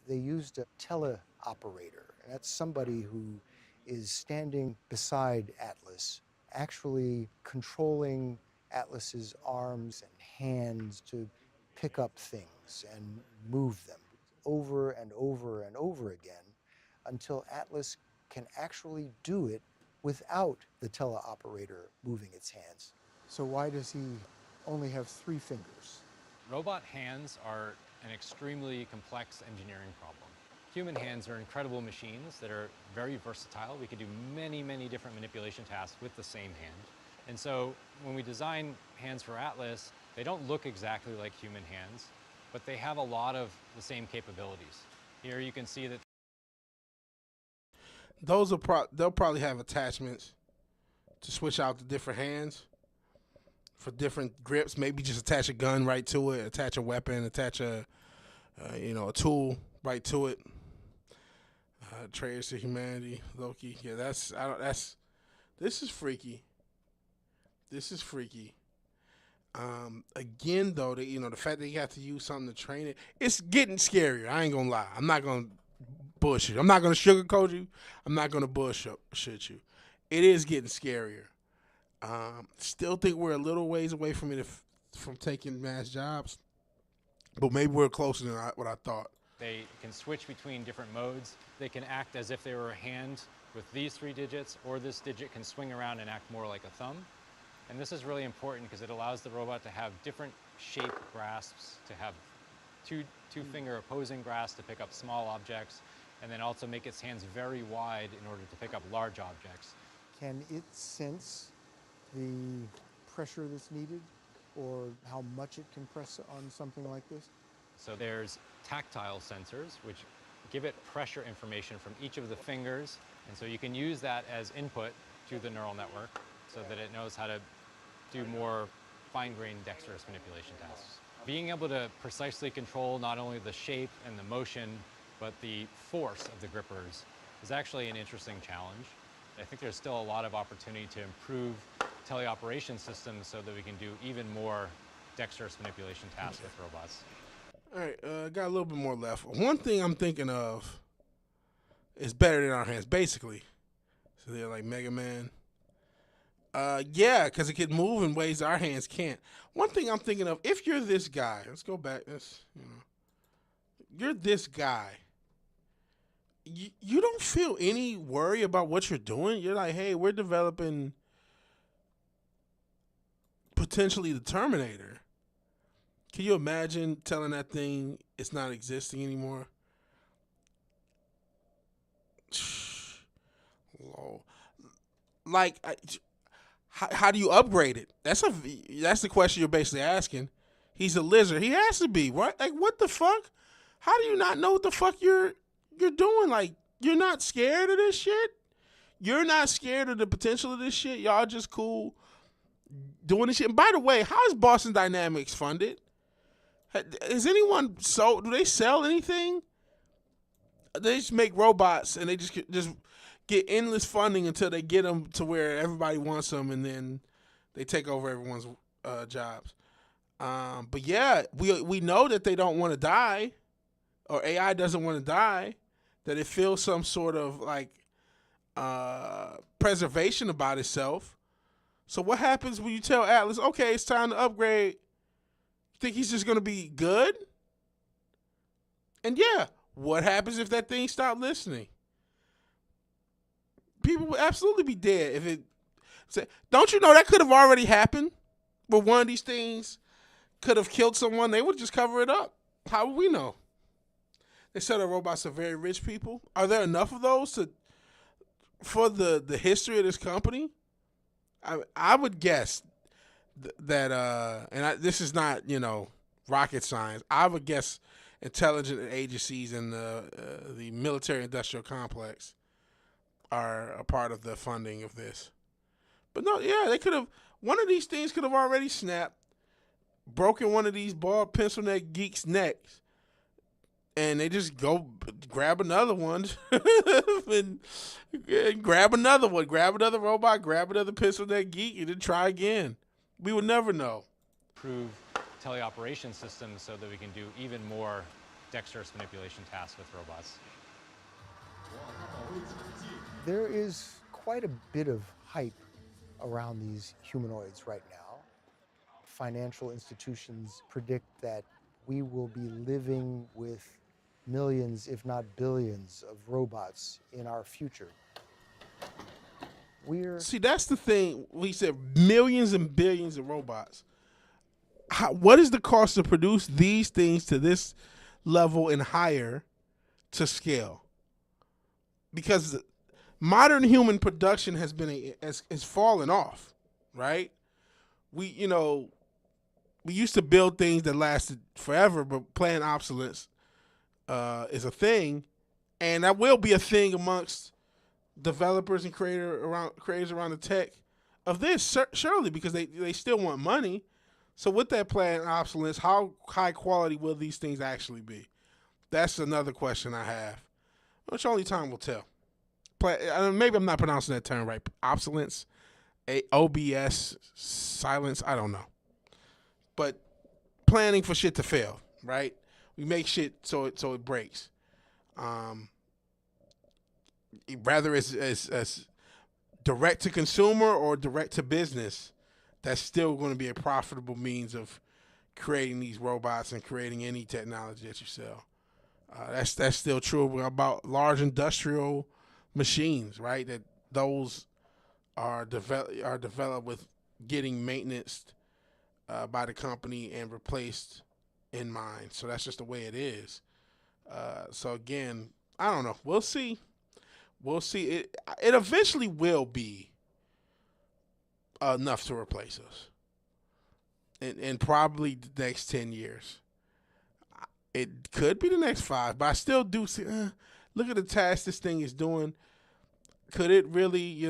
Speaker 7: they used a teleoperator, and that's somebody who is standing beside Atlas, actually controlling Atlas's arms and hands to pick up things and move them over and over and over again until Atlas can actually do it without the teleoperator moving its hands. So why does he only have 3 fingers?
Speaker 8: Robot hands are an extremely complex engineering problem. Human hands are incredible machines that are very versatile. We can do many, many different manipulation tasks with the same hand. And so when we design hands for Atlas, they don't look exactly like human hands, but they have a lot of the same capabilities. Here you can see that
Speaker 1: Those will they'll probably have attachments to switch out the different hands for different grips. Maybe just attach a gun right to it, attach a weapon, attach a a tool right to it. Traitors to humanity, Loki. Yeah, this is freaky. This is freaky. Again, though, the fact that you have to use something to train it, it's getting scarier. I ain't gonna lie. I'm not gonna bullshit. I'm not gonna sugarcoat you. I'm not gonna bullshit you. It is getting scarier. Still think we're a little ways away from it from taking mass jobs, but maybe we're closer than what I thought.
Speaker 8: they can switch between different modes. They can act as if they were a hand with these 3 digits, or this digit can swing around and act more like a thumb. And this is really important because it allows the robot to have different shape grasps, to have two-finger opposing grasp to pick up small objects, and then also make its hands very wide in order to pick up large objects.
Speaker 7: Can it sense the pressure that's needed, or how much it can press on something like this?
Speaker 8: So there's tactile sensors, which give it pressure information from each of the fingers, and so you can use that as input to the neural network so that it knows how to do more fine-grained dexterous manipulation tasks. Being able to precisely control not only the shape and the motion, but the force of the grippers is actually an interesting challenge. I think there's still a lot of opportunity to improve teleoperation systems so that we can do even more dexterous manipulation tasks with robots.
Speaker 1: All right, got a little bit more left. One thing I'm thinking of is better than our hands, basically. So they're like Mega Man. Yeah, because it can move in ways our hands can't. One thing I'm thinking of, if you're this guy, let's go back. You're this guy. You don't feel any worry about what you're doing. You're like, hey, we're developing potentially the Terminator. Can you imagine telling that thing it's not existing anymore? Like, how do you upgrade it? That's the question you're basically asking. He's a lizard. He has to be, right? Like, what the fuck? How do you not know what the fuck you're doing? Like, you're not scared of this shit? You're not scared of the potential of this shit? Y'all just cool doing this shit? And by the way, how is Boston Dynamics funded? Is anyone do they sell anything? They just make robots and they just get endless funding until they get them to where everybody wants them, and then they take over everyone's jobs. But yeah, we know that they don't want to die, or AI doesn't want to die, that it feels some sort of like preservation about itself. So what happens when you tell Atlas, okay, it's time to upgrade? Think he's just going to be good? And yeah, what happens if that thing stopped listening? People would absolutely be dead if it. Don't you know that could have already happened? Where one of these things could have killed someone, they would just cover it up. How would we know? They said the robots are very rich people. Are there enough of those for the history of this company? I would guess that this is not rocket science. I would guess intelligence agencies and the military-industrial complex are a part of the funding of this. But no, yeah, they could have. One of these things could have already snapped, broken one of these bald pencil neck geeks' necks, and they just go grab another one and grab another one, grab another robot, grab another pistol that geek, and then try again. We would never know.
Speaker 8: Improve teleoperation systems so that we can do even more dexterous manipulation tasks with robots.
Speaker 7: There is quite a bit of hype around these humanoids right now. Financial institutions predict that we will be living with millions, if not billions, of robots in our future.
Speaker 1: See, that's the thing. We said millions and billions of robots. What is the cost to produce these things to this level and higher to scale? Because modern human production has fallen off, right? We used to build things that lasted forever, but planned obsolescence is a thing, and that will be a thing amongst developers and creators around the tech of this, surely, because they still want money. So with that planned obsolescence, how high quality will these things actually be? That's another question I have, which only time will tell. Maybe I'm not pronouncing that term right. Obsolescence, OBS, silence, I don't know. But planning for shit to fail, right? We make shit so it breaks. Rather as direct to consumer or direct to business, that's still going to be a profitable means of creating these robots and creating any technology that you sell. That's still true about large industrial machines, right? That those are developed with getting maintenance by the company and replaced in mind. So that's just the way it is. So again, I don't know. We'll see. We'll see. It eventually will be enough to replace us in probably the next 10 years. It could be the next 5, but I still do see, look at the task this thing is doing. Could it really,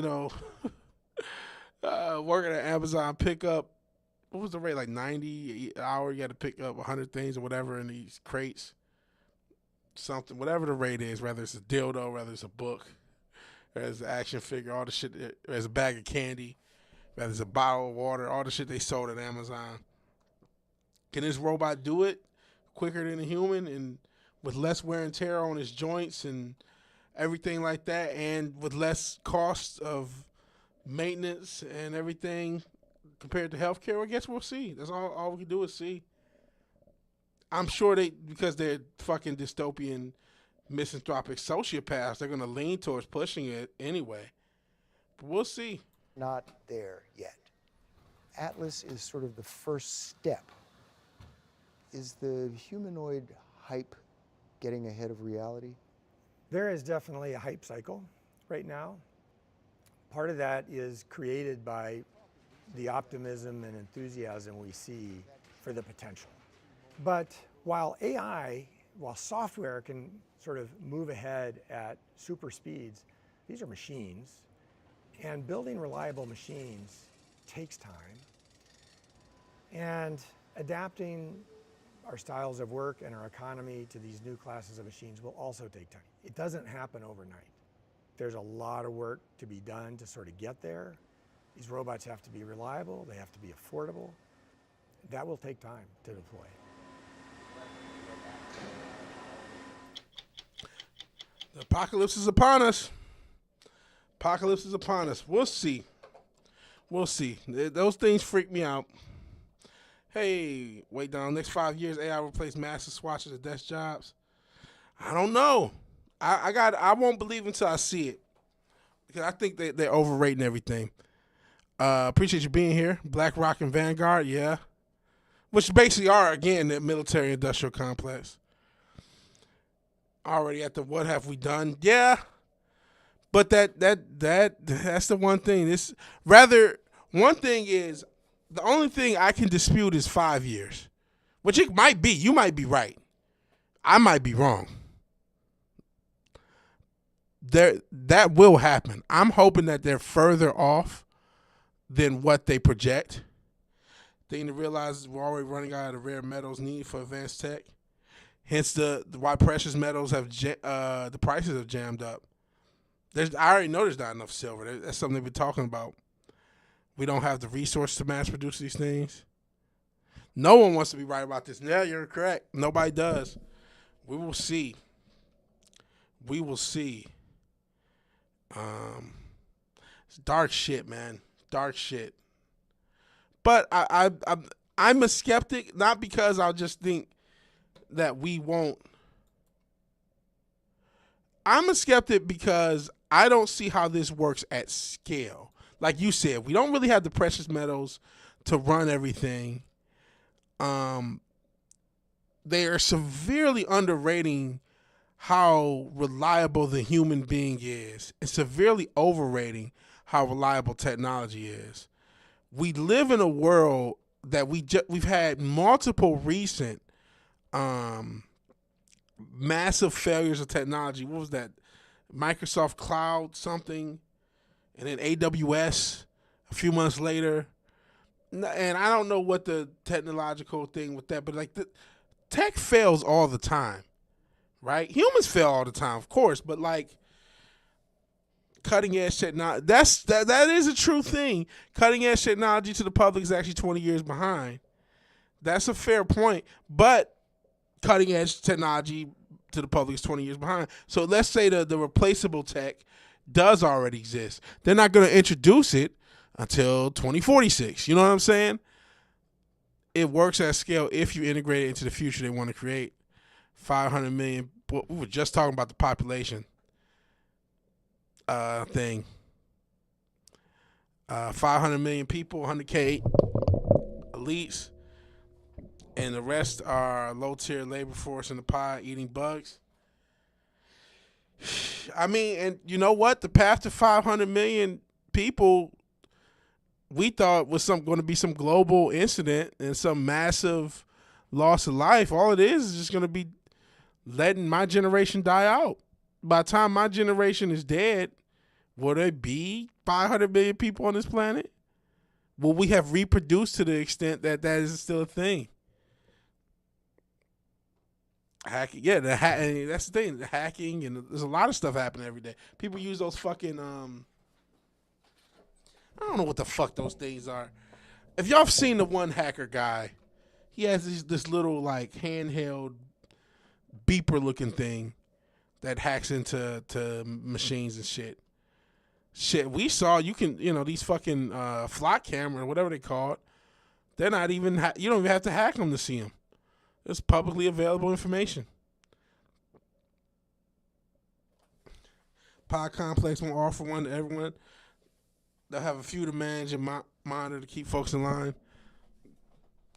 Speaker 1: working at Amazon pickup, what was the rate, like 90 an hour? You had to pick up 100 things or whatever in these crates. Something, whatever the rate is, whether it's a dildo, whether it's a book, whether it's an action figure, all the shit, there's a bag of candy, whether it's a bottle of water, all the shit they sold at Amazon. Can this robot do it quicker than a human and with less wear and tear on his joints and everything like that, and with less cost of maintenance and everything compared to healthcare? Well, I guess we'll see. That's all we can do is see. I'm sure because they're fucking dystopian, misanthropic sociopaths, they're going to lean towards pushing it anyway. But we'll see.
Speaker 7: Not there yet. Atlas is sort of the first step. Is the humanoid hype getting ahead of reality?
Speaker 9: There is definitely a hype cycle right now. Part of that is created by the optimism and enthusiasm we see for the potential. But while software can sort of move ahead at super speeds, these are machines, and building reliable machines takes time. And adapting our styles of work and our economy to these new classes of machines will also take time. It doesn't happen overnight. There's a lot of work to be done to sort of get there. These robots have to be reliable, they have to be affordable. That will take time to deploy.
Speaker 1: The apocalypse is upon us. Apocalypse is upon us. We'll see. We'll see. Those things freak me out. Hey, wait down. Next 5 years, AI replace massive swatches of desk jobs. I don't know. I won't believe until I see it, because I think they're overrating everything. Appreciate you being here. BlackRock and Vanguard, yeah. Which basically are, again, the military industrial complex. Already at the what have we done? Yeah. But that's the one thing. One thing is, the only thing I can dispute is 5 years. Which it might be. You might be right. I might be wrong. That will happen. I'm hoping that they're further off than what they project. They need to realize we're already running out of the rare metals needed for advanced tech. Hence the why precious metals have the prices have jammed up. I already know there's not enough silver. That's something they've been talking about. We don't have the resources to mass produce these things. No one wants to be right about this. Yeah, you're correct. Nobody does. We will see. We will see. It's dark shit, man. Dark shit. But I'm a skeptic, not because I'll just think that we won't. I'm a skeptic because I don't see how this works at scale. Like you said, we don't really have the precious metals to run everything. They are severely underrating how reliable the human being is and severely overrating how reliable technology is. We live in a world that we've had multiple recent massive failures of technology. What was that? Microsoft Cloud something, and then AWS a few months later. And I don't know what the technological thing with that, but like the tech fails all the time, right? Humans fail all the time, of course, but like cutting edge technology, that is a true thing. Cutting edge technology to the public is actually 20 years behind. That's a fair point, but cutting edge technology to the public is 20 years behind. So let's say the replaceable tech does already exist. They're not going to introduce it until 2046. You know what I'm saying? It works at scale if you integrate it into the future they want to create. 500 million. We were just talking about the population thing. 500 million people, 100K elites, and the rest are low-tier labor force in the pie eating bugs. I mean, and you know what? The path to 500 million people we thought was going to be some global incident and some massive loss of life. All it is just going to be letting my generation die out. By the time my generation is dead, will there be 500 million people on this planet? Will we have reproduced to the extent that is still a thing? Hacking, yeah, that's the thing. The hacking, and there's a lot of stuff happening every day. People use those fucking I don't know what the fuck those things are. If y'all have seen the one hacker guy, he has this little like handheld beeper looking thing that hacks into machines and shit. Shit, we saw you can these fucking flock camera or whatever they call it. They're not even you don't even have to hack them to see them. It's publicly available information. Pod Complex won't offer one to everyone. They'll have a few to manage and monitor to keep folks in line.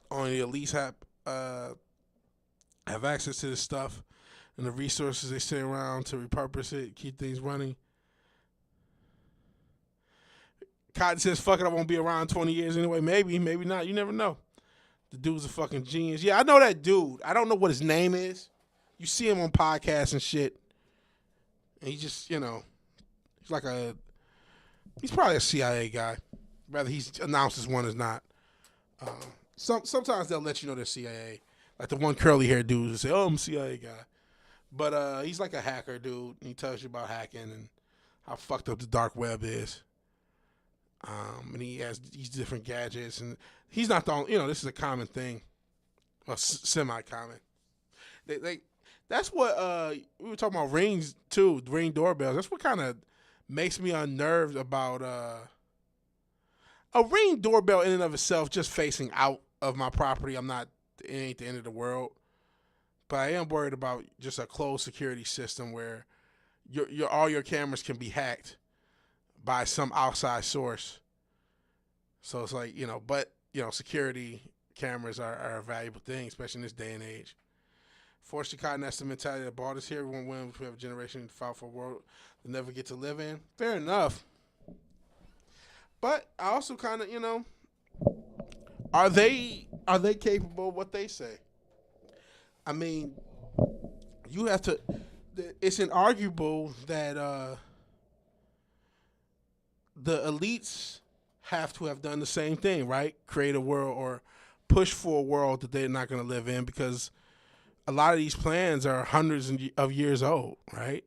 Speaker 1: Only the elites have access to this stuff and the resources they sit around to repurpose it, keep things running. Cotton says, fuck it, I won't be around 20 years anyway. Maybe, maybe not. You never know. The dude's a fucking genius. Yeah, I know that dude. I don't know what his name is. You see him on podcasts and shit. And he just, he's like he's probably a CIA guy. Rather he's announced as one as not. Sometimes they'll let you know they're CIA. Like the one curly haired dude will say, oh, I'm a CIA guy. But he's like a hacker dude. And he tells you about hacking and how fucked up the dark web is. And he has these different gadgets, and he's not the only, this is a common thing, well, semi-common. That's what we were talking about rings too, Ring doorbells. That's what kind of makes me unnerved about a Ring doorbell in and of itself, just facing out of my property. It ain't the end of the world, but I am worried about just a closed security system where all your cameras can be hacked by some outside source. So it's like, but, security cameras are a valuable thing, especially in this day and age. Forced to cotton, that's the mentality that brought us here. We won't win if we have a generation to fight for a world they'll never get to live in. Fair enough. But I also kind of, are they capable of what they say? I mean, you have to, it's inarguable that the elites have to have done the same thing, right? Create a world or push for a world that they're not going to live in, because a lot of these plans are hundreds of years old, right?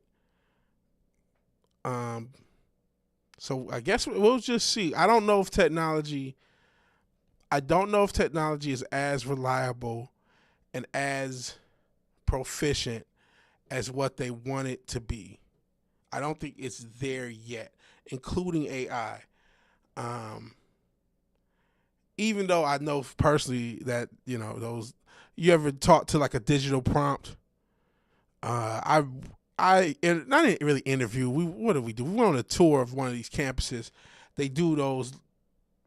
Speaker 1: So I guess we'll just see. I don't know if technology is as reliable and as proficient as what they want it to be. I don't think it's there yet, including AI. Even though I know personally that, you know, those, you ever talk to like a digital prompt? I didn't really interview. What did we do? We went on a tour of one of these campuses. They do those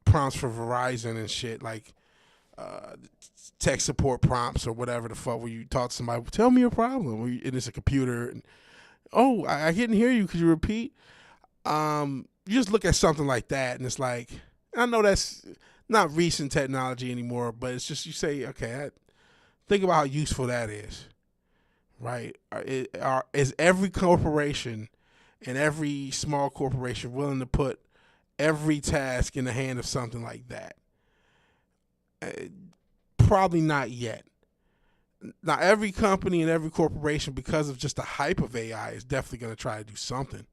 Speaker 1: prompts for Verizon and shit, like tech support prompts or whatever the fuck, where you talk to somebody, tell me your problem, and it's a computer. And, oh, I didn't hear you. Could you repeat? You just look at something like that, and it's like, I know that's not recent technology anymore, but it's just, you say, okay, think about how useful that is, right? Is every corporation and every small corporation willing to put every task in the hand of something like that? Probably not yet. Now, every company and every corporation, because of just the hype of AI, is definitely going to try to do something.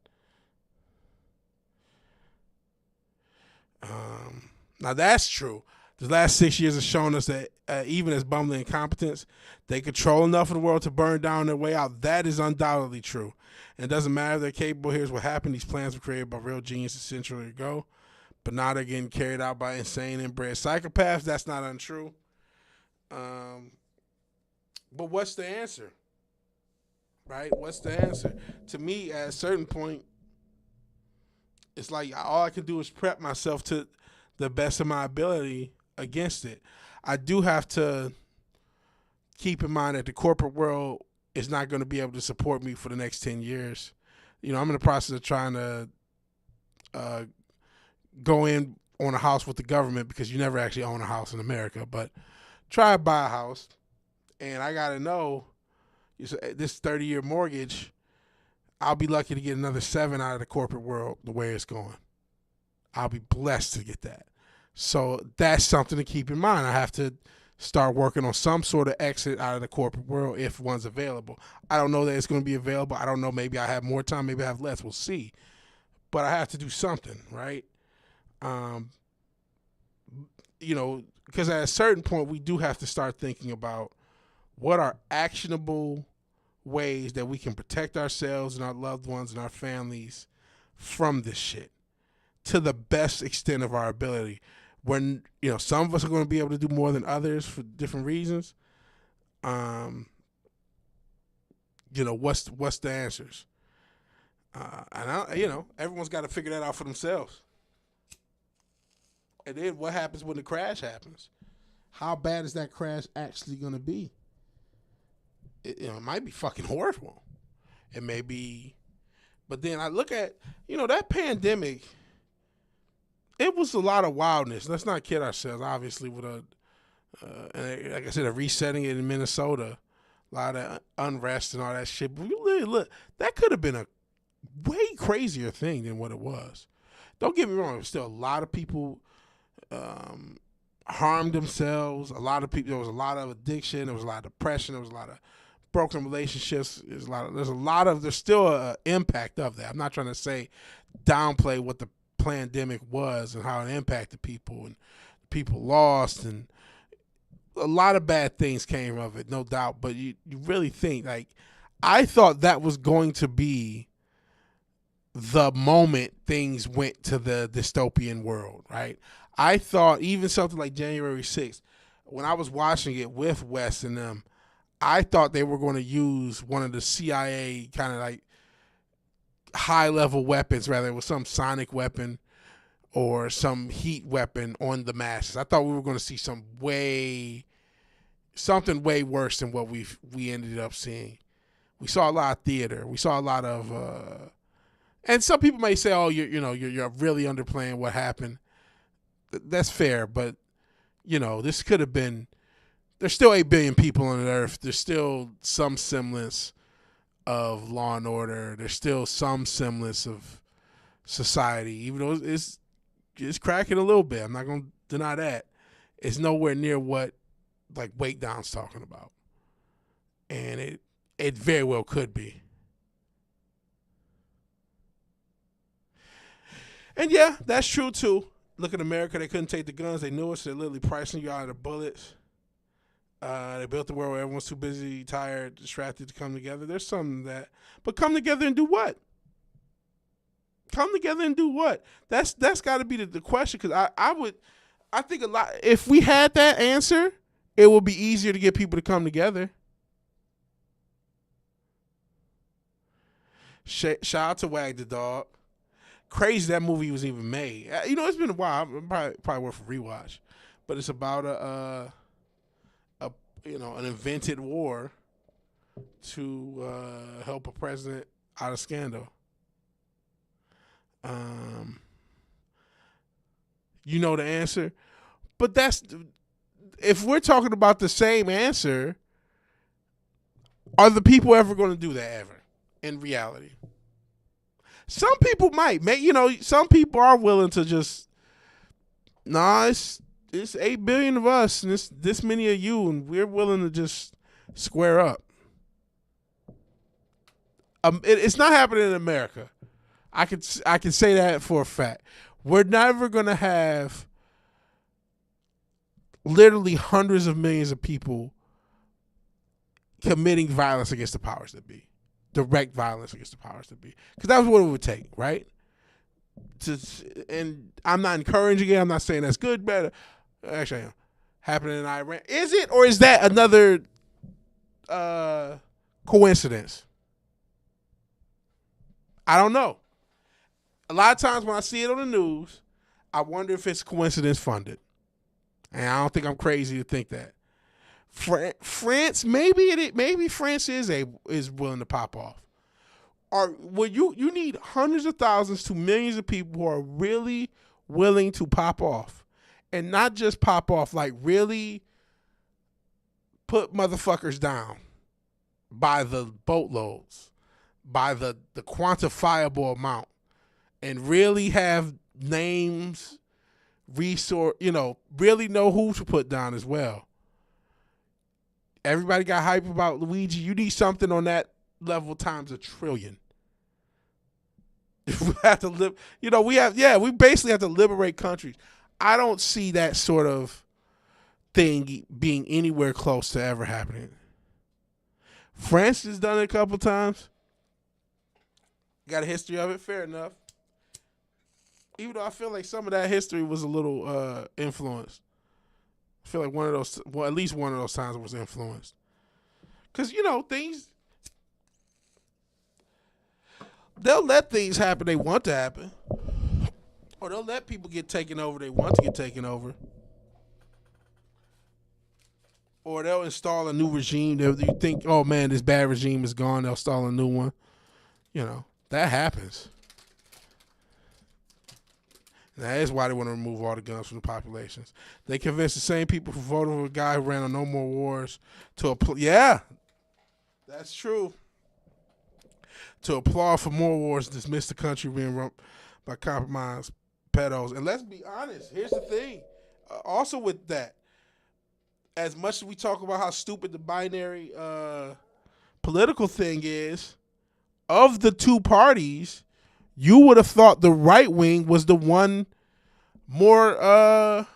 Speaker 1: Now, that's true. The last 6 years have shown us that even as bumbling incompetents, they control enough of the world to burn down their way out. That is undoubtedly true. And it doesn't matter if they're capable. Here's what happened. These plans were created by real geniuses a century ago, but now they're getting carried out by insane inbred psychopaths. That's not untrue. But what's the answer? Right? What's the answer? To me, at a certain point, it's like all I can do is prep myself to the best of my ability against it. I do have to keep in mind that the corporate world is not going to be able to support me for the next 10 years. You know, I'm in the process of trying to go in on a house with the government, because you never actually own a house in America, but try to buy a house. And I got to know, this 30-year mortgage, I'll be lucky to get another 7 out of the corporate world the way it's going. I'll be blessed to get that. So that's something to keep in mind. I have to start working on some sort of exit out of the corporate world if one's available. I don't know that it's going to be available. I don't know. Maybe I have more time. Maybe I have less. We'll see. But I have to do something, right? You know, because at a certain point, we do have to start thinking about what are actionable ways that we can protect ourselves and our loved ones and our families from this shit to the best extent of our ability. When, you know, some of us are going to be able to do more than others for different reasons. You know, what's the answers? You know, everyone's got to figure that out for themselves. And then what happens when the crash happens? How bad is that crash actually going to be? It might be fucking horrible. It may be, but then I look at, you know, that pandemic, it was a lot of wildness. Let's not kid ourselves. Obviously, with and like I said, a resetting it in Minnesota, a lot of unrest and all that shit. But look, that could have been a way crazier thing than what it was. Don't get me wrong. There's still a lot of people harmed themselves. A lot of people. There was a lot of addiction. There was a lot of depression. There was a lot of broken relationships. There's still an impact of that. I'm not trying to say downplay what the pandemic was and how it impacted people, and people lost, and a lot of bad things came of it, no doubt. But you really think, like, I thought that was going to be the moment things went to the dystopian world, right? I thought even something like January 6th, when I was watching it with Wes and them, I thought they were going to use one of the CIA kind of like high-level weapons, rather it was some sonic weapon or some heat weapon on the masses. I thought we were going to see something way worse than what we ended up seeing. We saw a lot of theater. We saw a lot of, and some people may say, "Oh, you're really underplaying what happened." That's fair, but you know, this could have been. There's still 8 billion people on the earth. There's still some semblance of law and order. There's still some semblance of society, even though it's cracking a little bit. I'm not going to deny that. It's nowhere near what like Wakedown's talking about. And it very well could be. And yeah, that's true too. Look at America, they couldn't take the guns, they knew it, so they're literally pricing you out of the bullets. They built the world where everyone's too busy, tired, distracted to come together. There's some of that. But come together and do what? Come together and do what? That's got to be the question, because I think a lot, if we had that answer, it would be easier to get people to come together. Shout out to Wag the Dog. Crazy that movie was even made. It's been a while. Probably worth a rewatch. But it's about an invented war to help a president out of scandal. You know the answer, but if we're talking about the same answer, are the people ever going to do that ever in reality? Some people might. Some people are willing to just, it's 8 billion of us and it's this many of you, and we're willing to just square up. It's not happening in America. I can say that for a fact. We're never going to have literally hundreds of millions of people committing violence against the powers that be. Direct violence against the powers that be. Because that's what it would take, right? And I'm not encouraging it. I'm not saying that's good, bad. Actually, I am. Happening in Iran. Is it, or is that another coincidence? I don't know. A lot of times when I see it on the news, I wonder if it's coincidence funded. And I don't think I'm crazy to think that. France, maybe France is willing to pop off. You need hundreds of thousands to millions of people who are really willing to pop off. And not just pop off, like really put motherfuckers down by the boatloads, by the quantifiable amount, and really have names, really know who to put down as well. Everybody got hype about Luigi. You need something on that level times 1 trillion. We have to live, we basically have to liberate countries. I don't see that sort of thing being anywhere close to ever happening. France has done it a couple times. Got a history of it, fair enough. Even though I feel like some of that history was a little influenced. I feel like at least one of those times was influenced. Because, things, they'll let things happen they want to happen. Or they'll let people get taken over they want to get taken over. Or they'll install a new regime. You think, oh man, this bad regime is gone. They'll install a new one. That happens. And that is why they want to remove all the guns from the populations. They convinced the same people who voted for a guy who ran on No More Wars yeah, that's true. To applaud for more wars, dismiss the country being run by compromised pedos. And let's be honest, here's the thing. Also with that, as much as we talk about how stupid the binary political thing is, of the two parties, you would have thought the right wing was the one more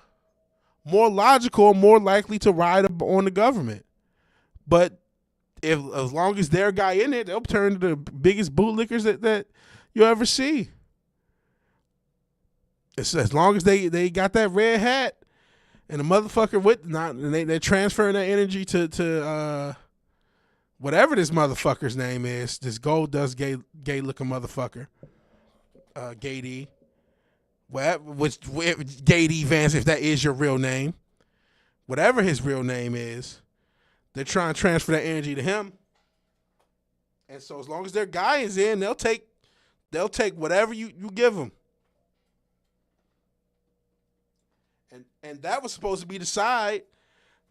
Speaker 1: logical, more likely to ride on the government. But as long as their guy in it, they'll turn to the biggest bootlickers that you'll ever see. As long as they got that red hat and the motherfucker and they're transferring that energy to whatever this motherfucker's name is, this gold dust gay looking motherfucker. Gay D. Gay D Vance, if that is your real name. Whatever his real name is, they're trying to transfer that energy to him. And so as long as their guy is in, they'll take whatever you give them. And that was supposed to be the side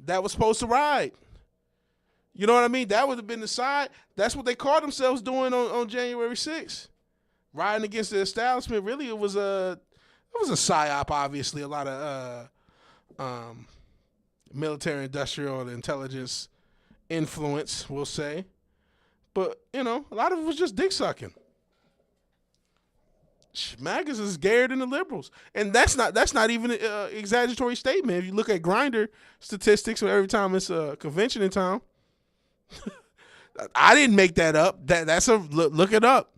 Speaker 1: that was supposed to ride. You know what I mean? That would have been the side. That's what they called themselves doing on January 6th. Riding against the establishment. Really, it was a psyop, obviously. A lot of military, industrial, and intelligence influence, we'll say. But, you know, a lot of it was just dick sucking. MAGAs is gayer than the liberals. And that's not even an exaggeratory statement. If you look at Grindr statistics every time it's a convention in town, I didn't make that up. Look it up.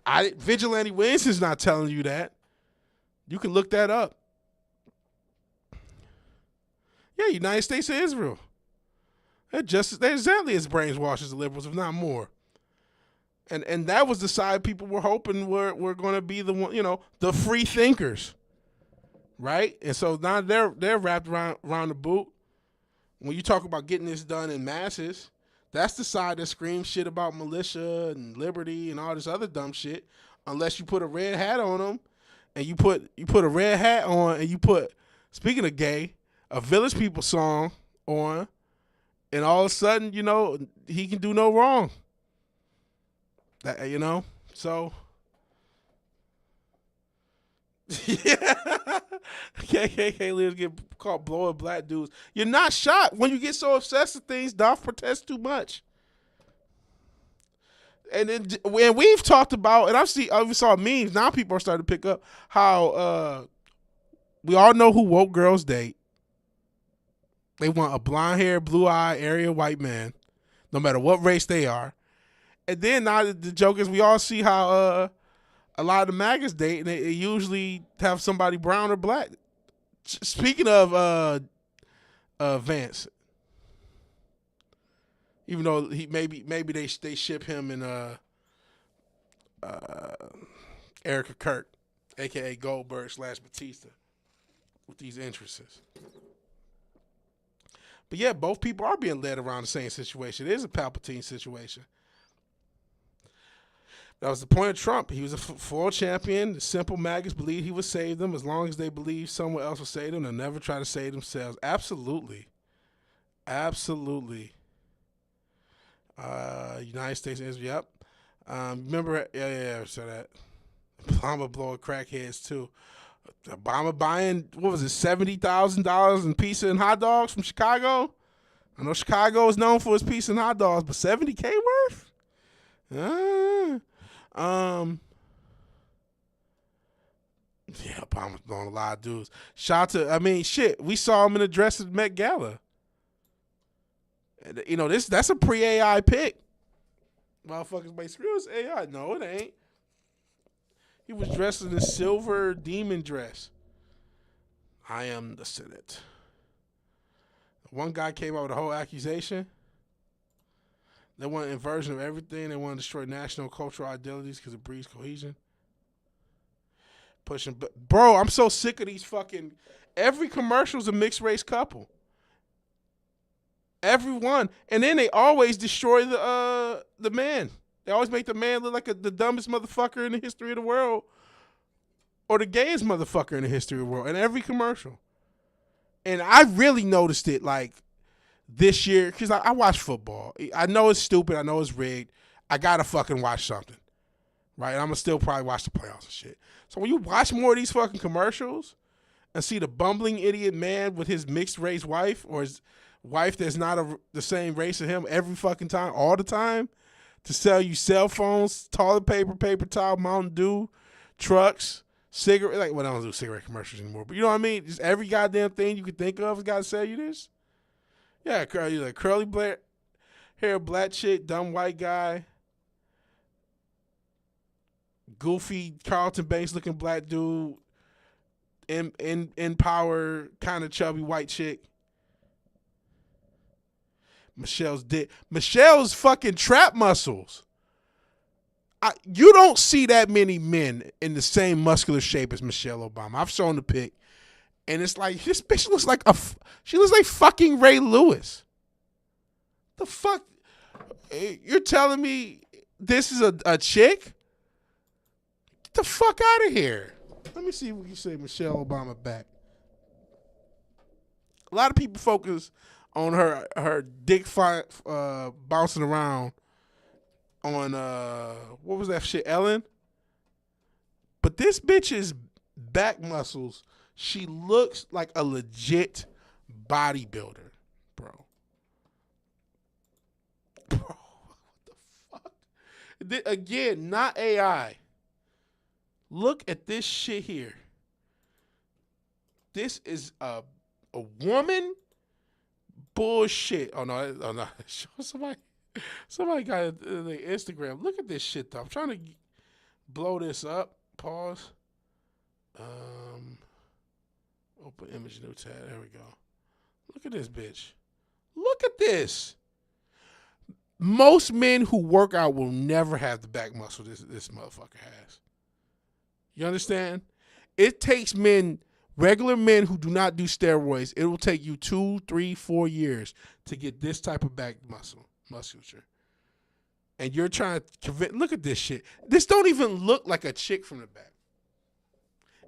Speaker 1: VigilanteWilliamson's not telling you that. You can look that up. Yeah, United States of Israel. They're exactly as brainwashed as the liberals, if not more. And that was the side people were hoping were going to be the one, you know, the free thinkers, right? And so now they're wrapped around the boot. When you talk about getting this done in masses, that's the side that screams shit about militia and liberty and all this other dumb shit. Unless you put a red hat on them, and you put a red hat on, and you put, speaking of gay, a Village People song on, and all of a sudden, you know, he can do no wrong. That, you know, so yeah, KKK leaders get caught blowing black dudes. You're not shocked when you get so obsessed with things. Doth protest too much. And then when we've talked about, and I saw memes. Now people are starting to pick up how we all know who woke girls date. They want a blonde-haired, blue-eyed, area white man, no matter what race they are. And then now the joke is we all see how a lot of the MAGAs date, and they usually have somebody brown or black. Speaking of Vance, even though he maybe they ship him and Erica Kirk, aka Goldberg / Batista, with these interests. But yeah, both people are being led around the same situation. It is a Palpatine situation. That was the point of Trump. He was a full champion. The simple MAGAs believed he would save them as long as they believe someone else will save them. They'll never try to save themselves. Absolutely. Absolutely. United States, Israel, yep. Remember, yeah, so that Obama blowing crackheads too. Obama buying, what was it, $70,000 in pizza and hot dogs from Chicago? I know Chicago is known for its pizza and hot dogs, but $70K worth? Yeah, Obama's blowing a lot of dudes. We saw him in a dress at Met Gala. You know, that's a pre-AI pick. Motherfuckers may screw us AI. No, it ain't. He was dressed in a silver demon dress. I am the Senate. One guy came out with a whole accusation. They want an inversion of everything. They want to destroy national cultural identities because it breeds cohesion. Pushing, bro, I'm so sick of these fucking. Every commercial's a mixed race couple. Everyone, and then they always destroy the man. They always make the man look like the dumbest motherfucker in the history of the world, or the gayest motherfucker in the history of the world in every commercial. And I really noticed it like this year because I watch football. I know it's stupid. I know it's rigged. I gotta fucking watch something, right? I'm gonna still probably watch the playoffs and shit. So when you watch more of these fucking commercials and see the bumbling idiot man with his mixed race wife or his wife that's not the same race as him every fucking time, all the time, to sell you cell phones, toilet paper, paper towel, Mountain Dew, trucks, cigarette. Like, well, I don't do cigarette commercials anymore, but you know what I mean? Just every goddamn thing you could think of has got to sell you this. Yeah, curly hair, black chick, dumb white guy, goofy Carlton Banks looking black dude, in power, kind of chubby white chick. Michelle's fucking trap muscles. You don't see that many men in the same muscular shape as Michelle Obama. I've shown the pic, and it's like this bitch looks like she looks like fucking Ray Lewis. The fuck? You're telling me this is a chick? Get the fuck out of here. Let me see if we can say Michelle Obama back. A lot of people focus on her dick bouncing around on what was that shit, Ellen? But this bitch's back muscles, she looks like a legit bodybuilder, bro. Bro, what the fuck? Again, not AI. Look at this shit here. This is a woman? Bullshit. Oh no. Somebody got the Instagram. Look at this shit though. I'm trying to blow this up. Pause. Open image, new tab. There we go. Look at this bitch. Look at this. Most men who work out will never have the back muscle this motherfucker has. You understand? It takes regular men who do not do steroids, it will take you 2, 3, 4 years to get this type of back musculature. And you're trying to convince, look at this shit. This don't even look like a chick from the back.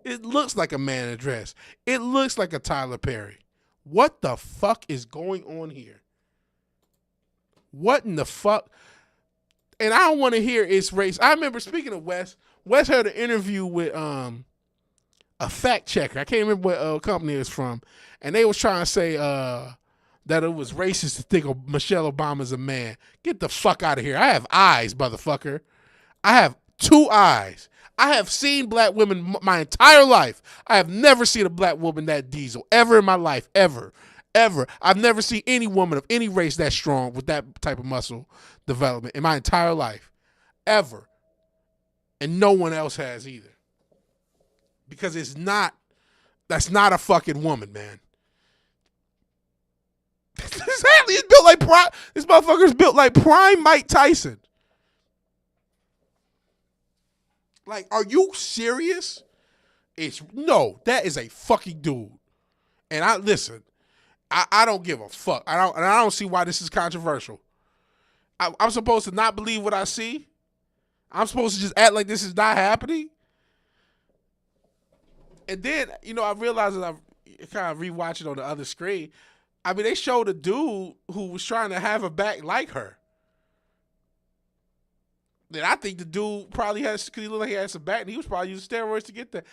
Speaker 1: It looks like a man in a dress. It looks like a Tyler Perry. What the fuck is going on here? What in the fuck? And I don't want to hear it's race. I remember, speaking of Wes heard an interview with a fact checker. I can't remember what company it was from. And they was trying to say that it was racist to think of Michelle Obama's a man. Get the fuck out of here. I have eyes, motherfucker. I have 2 eyes. I have seen black women my entire life. I have never seen a black woman that diesel ever in my life, ever. I've never seen any woman of any race that strong with that type of muscle development in my entire life, ever. And no one else has either. Because that's not a fucking woman, man. Exactly. This motherfucker's built like prime Mike Tyson. Like, are you serious? No, that is a fucking dude. And I don't give a fuck. I don't see why this is controversial. I'm supposed to not believe what I see. I'm supposed to just act like this is not happening. And then, I realized that I kind of rewatched it on the other screen. I mean, they showed a dude who was trying to have a back like her. Then I think the dude probably has, because he looked like he had some back, and he was probably using steroids to get that.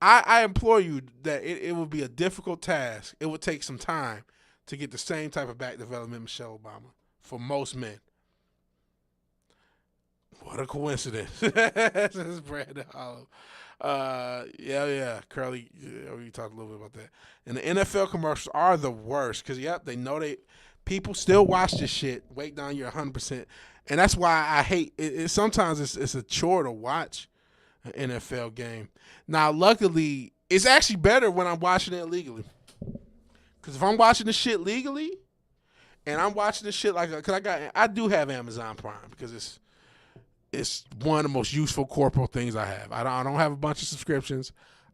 Speaker 1: I implore you that it would be a difficult task. It would take some time to get the same type of back development Michelle Obama for most men. What a coincidence. This is Brandon Hollow. Curly, we talked a little bit about that. And the NFL commercials are the worst because, they know people still watch this shit. Wait down, you're 100%. And that's why I hate it. Sometimes it's a chore to watch an NFL game. Now, luckily, it's actually better when I'm watching it legally. Because if I'm watching the shit legally, and I'm watching this shit because I do have Amazon Prime because it's one of the most useful corporate things I have. I don't have a bunch of subscriptions.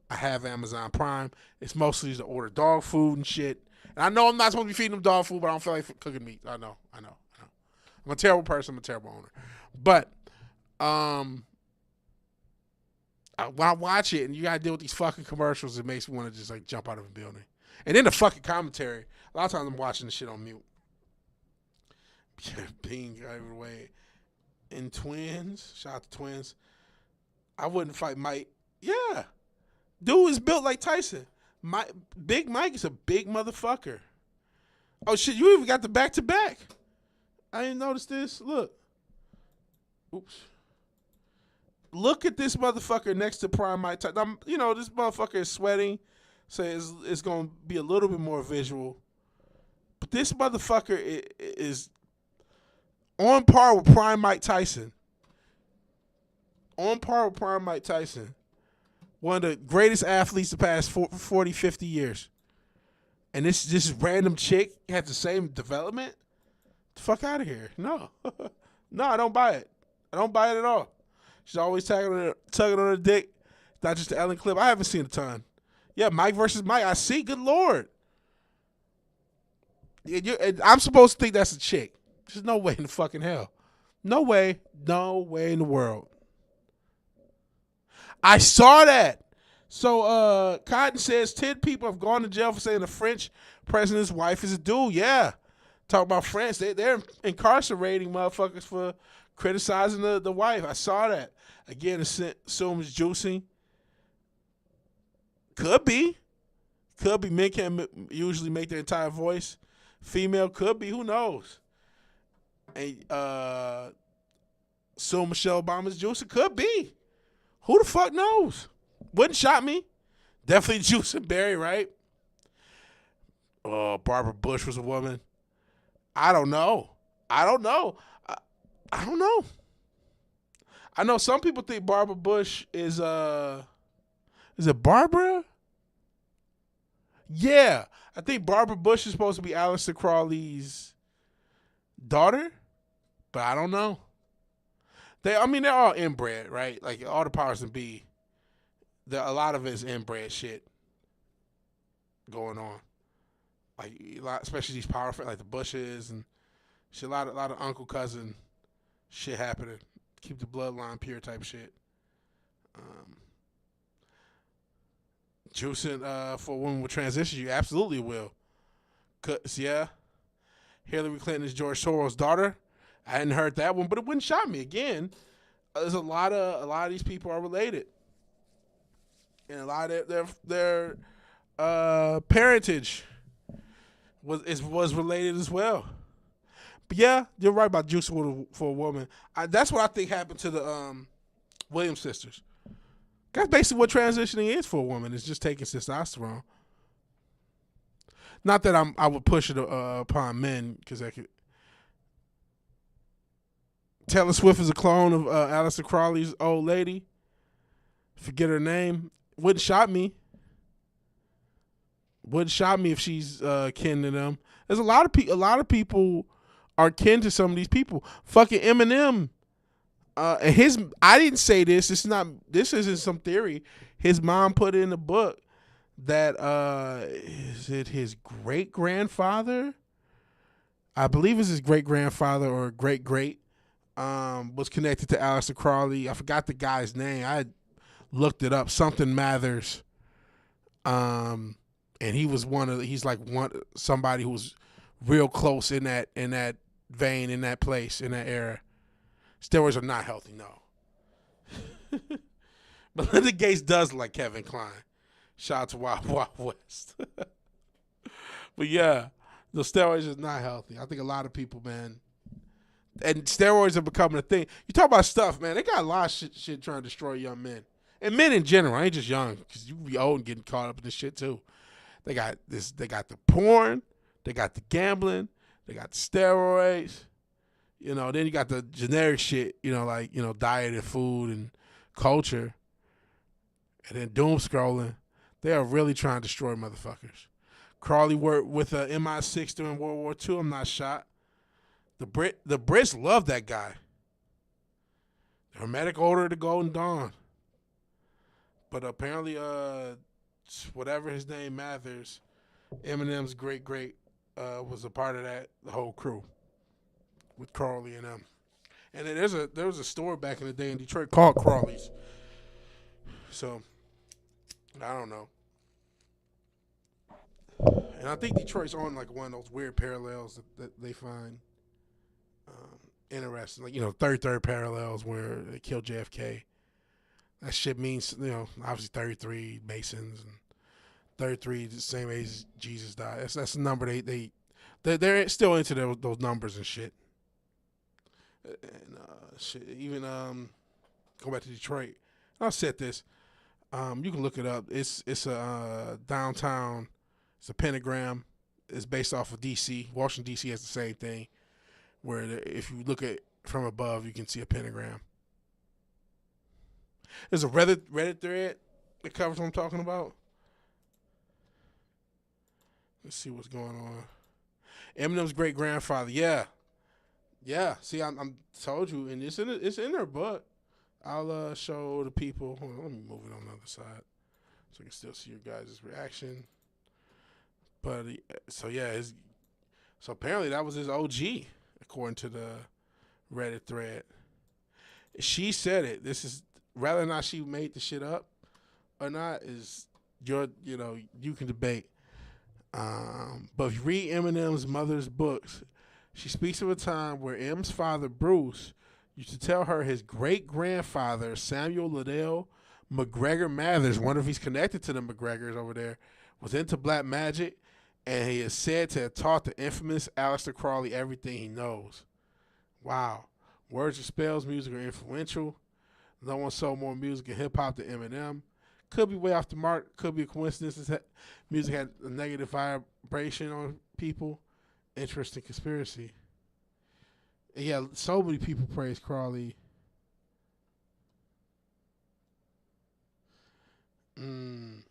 Speaker 1: I have Amazon Prime. It's mostly to order dog food and shit. And I know I'm not supposed to be feeding them dog food, but I don't feel like cooking meat. I know. I'm a terrible person. I'm a terrible owner. But when I watch it and you gotta deal with these fucking commercials, it makes me want to just like jump out of a building. And then the fucking commentary. A lot of times I'm watching the shit on mute. Being every way. In Twins, shout out to Twins. I wouldn't fight Mike. Yeah. Dude is built like Tyson. Big Mike is a big motherfucker. Oh shit, you even got the back-to-back. I didn't notice this. Look. Oops. Look at this motherfucker next to prime Mike Tyson. This motherfucker is sweating, so it's going to be a little bit more visual. But this motherfucker is on par with prime Mike Tyson. On par with prime Mike Tyson. One of the greatest athletes the past 40, 50 years. And this random chick has the same development? The fuck out of here. No. No, I don't buy it. I don't buy it at all. She's always tugging on her dick. Not just the Ellen clip. I haven't seen a ton. Yeah, Mike versus Mike. I see. Good Lord. I'm supposed to think that's a chick. There's no way in the fucking hell. No way. No way in the world. I saw that. So Cotton says 10 people have gone to jail for saying the French president's wife is a dude. Yeah. Talk about France. They're incarcerating motherfuckers for criticizing the wife. I saw that. Again, assumes juicing. Could be. Men can't usually make their entire voice. Female could be. Who knows? And so Michelle Obama's juicing? Could be. Who the fuck knows? Wouldn't shock me. Definitely juicing Barry, right? Barbara Bush was a woman. I don't know. I don't know. I know some people think Barbara Bush is it Barbara? Yeah. I think Barbara Bush is supposed to be Aleister Crowley's daughter, but I don't know. They're all inbred, right? Like all the powers that be. A lot of it is inbred shit going on. Like especially these powerful, like the Bushes and shit. A lot of uncle cousin shit happening. Keep the bloodline pure type shit. Juicing for a woman with transition, you absolutely will. 'Cause, yeah, Hillary Clinton is George Soros' daughter. I hadn't heard that one, but it wouldn't shock me. Again, there's a lot of these people are related, and a lot of their parentage was related as well. But yeah, you're right about juicing for a woman. That's what I think happened to the Williams sisters. That's basically what transitioning is for a woman. It's just taking testosterone. Not that I would push it upon men, because I could. Taylor Swift is a clone of Aleister Crowley's old lady. Forget her name. Wouldn't shock me. Wouldn't shock me if she's kin to them. There's a lot of people are kin to some of these people. Fucking Eminem. I didn't say this. This isn't some theory. His mom put in the book that is it his great grandfather? I believe it's his great grandfather or great was connected to Aleister Crowley. I forgot the guy's name. I looked it up. Something Mathers. And he's like somebody who was real close in that vein, in that place, in that era. Steroids are not healthy, no. But Linda Gates does like Kevin Kline. Shout out to Wild Wild West. But yeah, the steroids is not healthy. I think a lot of people, man, and steroids are becoming a thing. You talk about stuff, man. They got a lot of shit trying to destroy young men. And men in general. I ain't just young, because you can be old and getting caught up in this shit too. They got the porn, they got the gambling, they got the steroids. Then you got the generic shit, like, diet and food and culture. And then doom scrolling. They are really trying to destroy motherfuckers. Crowley worked with a MI6 during World War II. I'm not shocked. The Brits love that guy. The Hermetic Order of the Golden Dawn. But apparently, whatever his name, Mathers, Eminem's great was a part of that, the whole crew with Crowley and them. And then there was a store back in the day in Detroit called Crowley's. So I don't know. And I think Detroit's on like one of those weird parallels that they find interesting. Like, third parallels where they killed JFK. That shit means, obviously 33 Masons and 33 the same age as Jesus died. That's the number they're still into those numbers and shit. And shit, even go back to Detroit. I said this. You can look it up. It's a downtown. It's a pentagram. It's based off of D.C. Washington D.C. has the same thing, where if you look at from above, you can see a pentagram. There's a Reddit thread that covers what I'm talking about. Let's see what's going on. Eminem's great grandfather. Yeah. See, I'm told you, and it's in her book. I'll show the people. Hold on, let me move it on the other side so I can still see your guys' reaction. But so apparently that was his OG, according to the Reddit thread. She said it. This is whether or not she made the shit up or not is you can debate. But if you read Eminem's mother's books, she speaks of a time where M's father, Bruce, used to tell her his great-grandfather, Samuel Liddell McGregor Mathers, wonder if he's connected to the McGregors over there, was into black magic, and he is said to have taught the infamous Aleister Crowley everything he knows. Wow. Words and spells music are influential. No one sold more music in hip hop than Eminem. Could be way off the mark. Could be a coincidence that music had a negative vibration on people. Interesting conspiracy. And yeah, so many people praise Crawley. And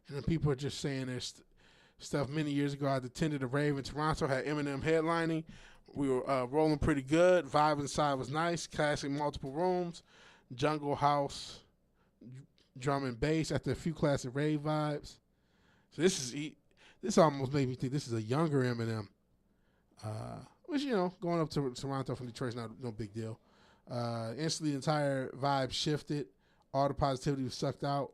Speaker 1: then people are just saying there's stuff. Many years ago, I attended a rave in Toronto, had Eminem headlining. We were rolling pretty good. Vibe inside was nice. Classic multiple rooms. Jungle house, drum and bass after a few classic rave vibes. So this almost made me think this is a younger Eminem. Which, going up to Toronto from Detroit's no big deal. Instantly, the entire vibe shifted. All the positivity was sucked out.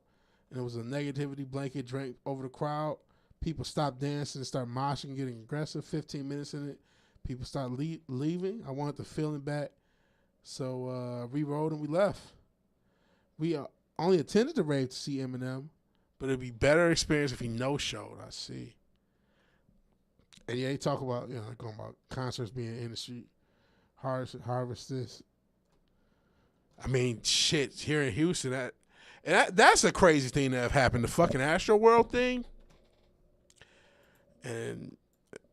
Speaker 1: And it was a negativity blanket draped over the crowd. People stopped dancing and started moshing, getting aggressive. 15 minutes in it, people started leaving. I wanted the feeling back. So we rode and we left. We only attended the rave to see Eminem, but it'd be better experience if he no-showed. I see. And yeah, they talk about, going about concerts being industry harvest this. I mean, shit, here in Houston, that's a crazy thing that have happened. The fucking Astro World thing. And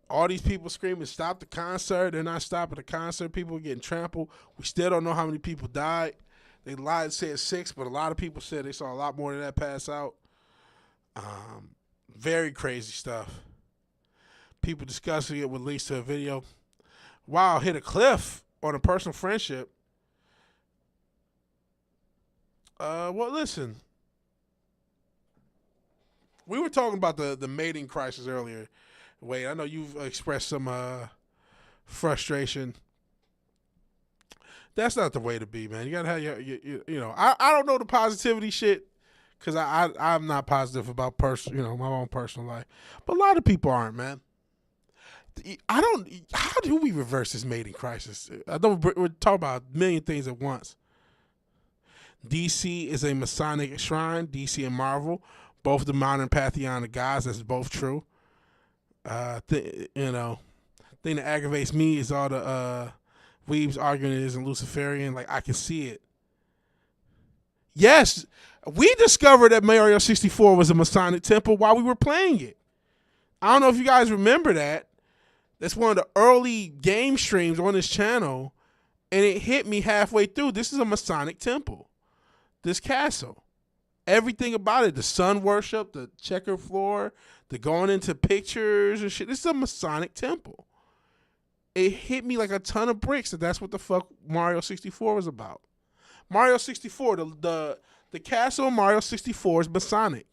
Speaker 1: all these people screaming, stop the concert. They're not stopping the concert. People are getting trampled. We still don't know how many people died. They lied and said 6, but a lot of people said they saw a lot more than that pass out. Very crazy stuff. People discussing it with links to a video. Wow, hit a cliff on a personal friendship. Well, listen. We were talking about the mating crisis earlier. Wade, I know you've expressed some frustration. That's not the way to be, man. You gotta have your I don't know the positivity shit because I'm not positive about my own personal life, but a lot of people aren't, man. How do we reverse this mating crisis? I know we're talking about a million things at once. DC is a Masonic shrine. DC and Marvel, both the modern pantheon of gods. That's both true. Thing that aggravates me is all the weebs arguing it isn't Luciferian. Like, I can see it. Yes, we discovered that Mario 64 was a Masonic temple while we were playing it. I don't know if you guys remember that. That's one of the early game streams on this channel, and it hit me halfway through. This is a Masonic temple. This castle. Everything about it, the sun worship, the checker floor, the going into pictures and shit. This is a Masonic temple. It hit me like a ton of bricks that's what the fuck Mario 64 was about. Mario 64, the castle of Mario 64 is Masonic.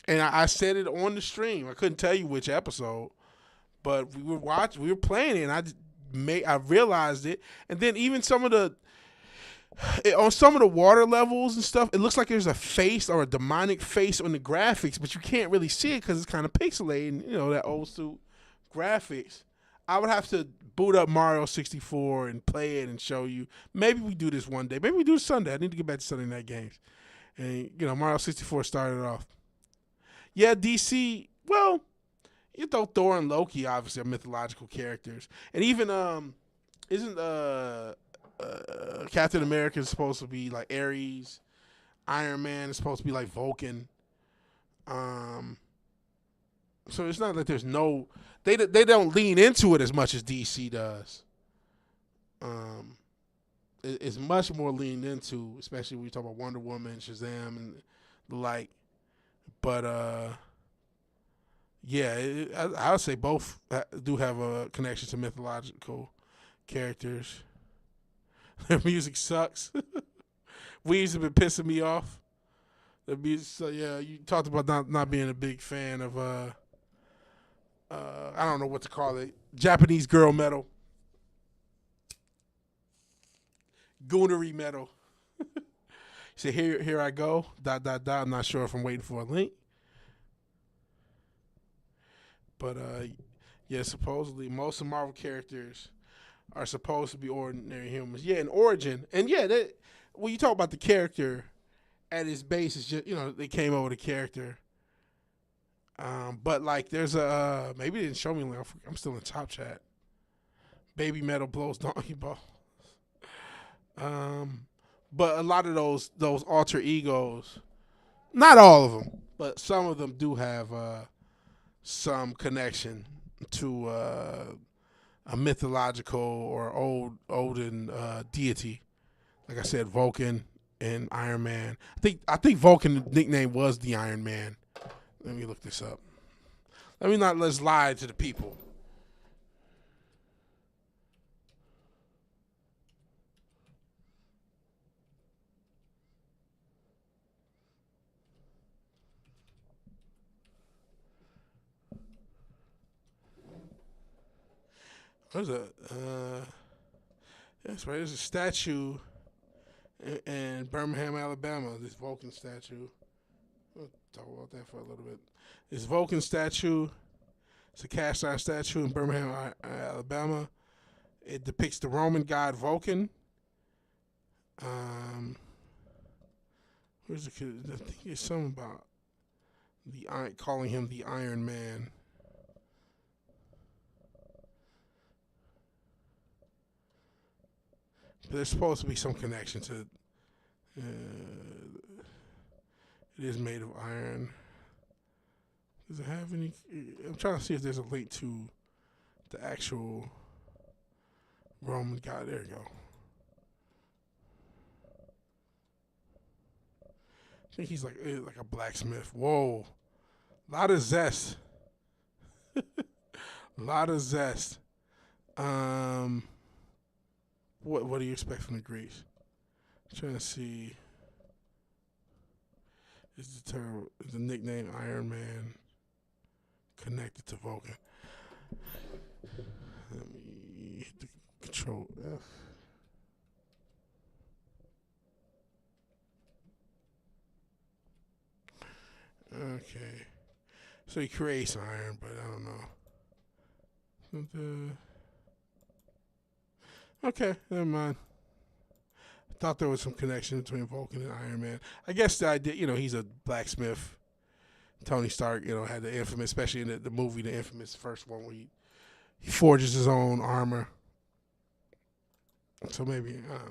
Speaker 1: And I said it on the stream. I couldn't tell you which episode, but we were playing it, and I realized it. And then even on some of the water levels and stuff, it looks like there's a face or a demonic face on the graphics, but you can't really see it because it's kind of pixelated, that old suit graphics. I would have to boot up Mario 64 and play it and show you. Maybe we do this one day. Maybe we do it Sunday. I need to get back to Sunday night games. And, Mario 64 started off. Yeah, DC, well, Thor and Loki obviously are mythological characters. And even, isn't Captain America is supposed to be like Ares. Iron Man is supposed to be like Vulcan. So it's not that there's no... They don't lean into it as much as DC does. It's much more leaned into, especially when you talk about Wonder Woman, Shazam, and the like. But, I would say both do have a connection to mythological characters. Their music sucks. Weeds have been pissing me off. The music, so yeah, you talked about not being a big fan of, I don't know what to call it, Japanese girl metal. Goonery metal. So here I go. ... I'm not sure if I'm waiting for a link. But supposedly most of Marvel characters are supposed to be ordinary humans. Yeah, in origin. And yeah, when you talk about the character at its base, it's just, they came over the character. But like, there's a maybe they didn't show me. I'm still in Top Chat. Baby Metal blows donkey balls. But a lot of those alter egos, not all of them, but some of them do have some connection to a mythological or olden deity. Like I said, Vulcan and Iron Man. I think Vulcan nickname was the Iron Man. Let me look this up. Let's lie to the people. There's that's right. There's a statue in Birmingham, Alabama. This Vulcan statue. We'll talk about that for a little bit. This Vulcan statue. It's a cast iron statue in Birmingham, Alabama. It depicts the Roman god Vulcan. Where's the kid? I think it's something about calling him the Iron Man. But there's supposed to be some connection to. It is made of iron. Does it have any? I'm trying to see if there's a link to the actual Roman god. There you go. I think he's like a blacksmith. Whoa, lot of zest. Lot of zest. What do you expect from the Greeks? I'm trying to see. Is the nickname Iron Man connected to Vulcan? Let me hit the Control F. Okay. So he creates iron, but I don't know. Okay, never mind. I thought there was some connection between Vulcan and Iron Man. I guess the idea, he's a blacksmith. Tony Stark, had the infamous, especially in the movie, the infamous first one where he forges his own armor. So maybe, I don't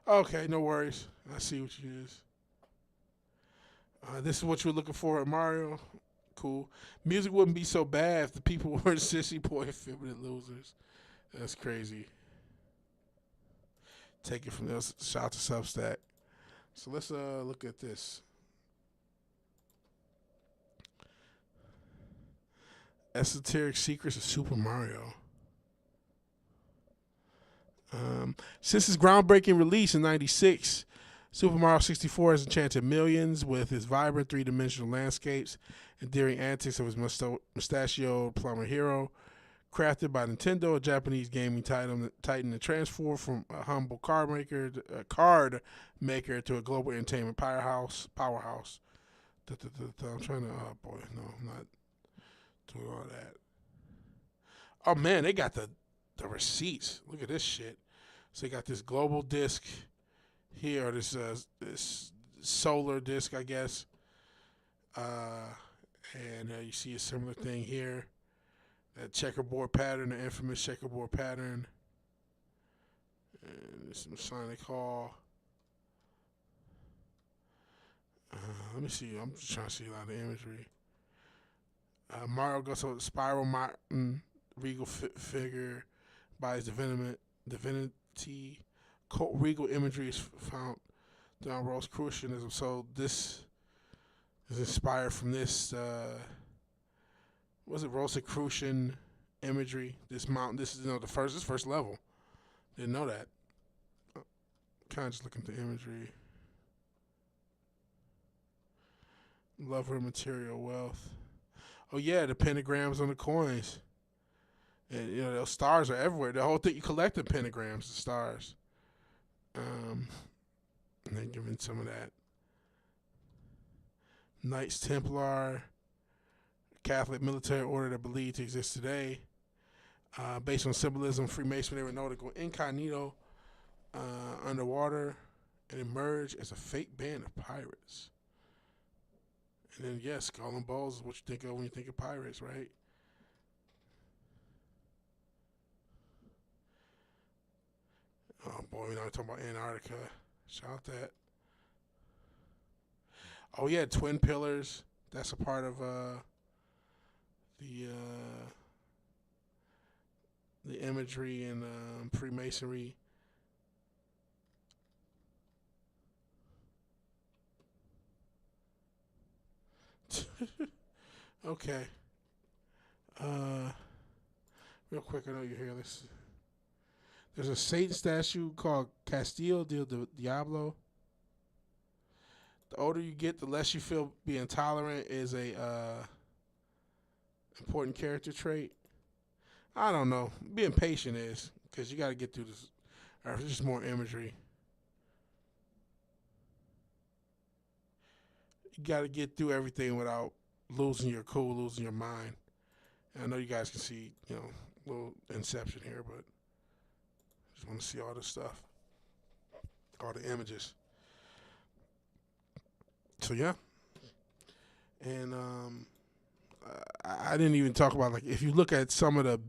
Speaker 1: know. Okay, no worries. I see what you is. This is what you were looking for at Mario. Cool. Music wouldn't be so bad if the people weren't sissy boy effeminate losers. That's crazy. Take it from there. Shout out to Substack. So let's look at this. Esoteric Secrets of Super Mario. Since its groundbreaking release in '96, Super Mario 64 has enchanted millions with its vibrant three-dimensional landscapes and daring antics of his mustachioed plumber hero. Crafted by Nintendo, a Japanese gaming titan and transformed from a humble card maker to a global entertainment powerhouse. I'm trying to, oh boy, no, I'm not doing all that. Oh man, they got the receipts. Look at this shit. So they got this global disc here, this solar disc, I guess. And you see a similar thing here. That checkerboard pattern, the infamous checkerboard pattern. And this Masonic Hall. Let me see. I'm just trying to see a lot of imagery. Mario goes to Spiral Martin, regal figure by his divinity. Regal imagery is found throughout Rosicrucianism. So this is inspired from this. Was it Rosicrucian imagery? This mountain. This is this first level. Didn't know that. Kind of just looking at the imagery. Lover material wealth. Oh yeah, the pentagrams on the coins. And those stars are everywhere. The whole thing, you collect the pentagrams, the stars. And they're giving some of that. Knights Templar, Catholic military order that believed to exist today. Based on symbolism, Freemasonry were known to go incognito underwater and emerge as a fake band of pirates. And then, yes, Skull and Bones is what you think of when you think of pirates, right? Oh, boy, we're not talking about Antarctica. Shout out that. Oh, yeah, Twin Pillars. That's a part of the imagery and Freemasonry. Okay. Real quick, I know you're here. There's a Satan statue called Castillo del Diablo. The older you get, the less you feel being tolerant is a important character trait. I don't know. Being patient is, because you got to get through this. Or it's just more imagery. You got to get through everything without losing your cool, losing your mind. And I know you guys can see, a little inception here, but I just want to see all this stuff, all the images. So yeah, and I didn't even talk about, like, if you look at some of the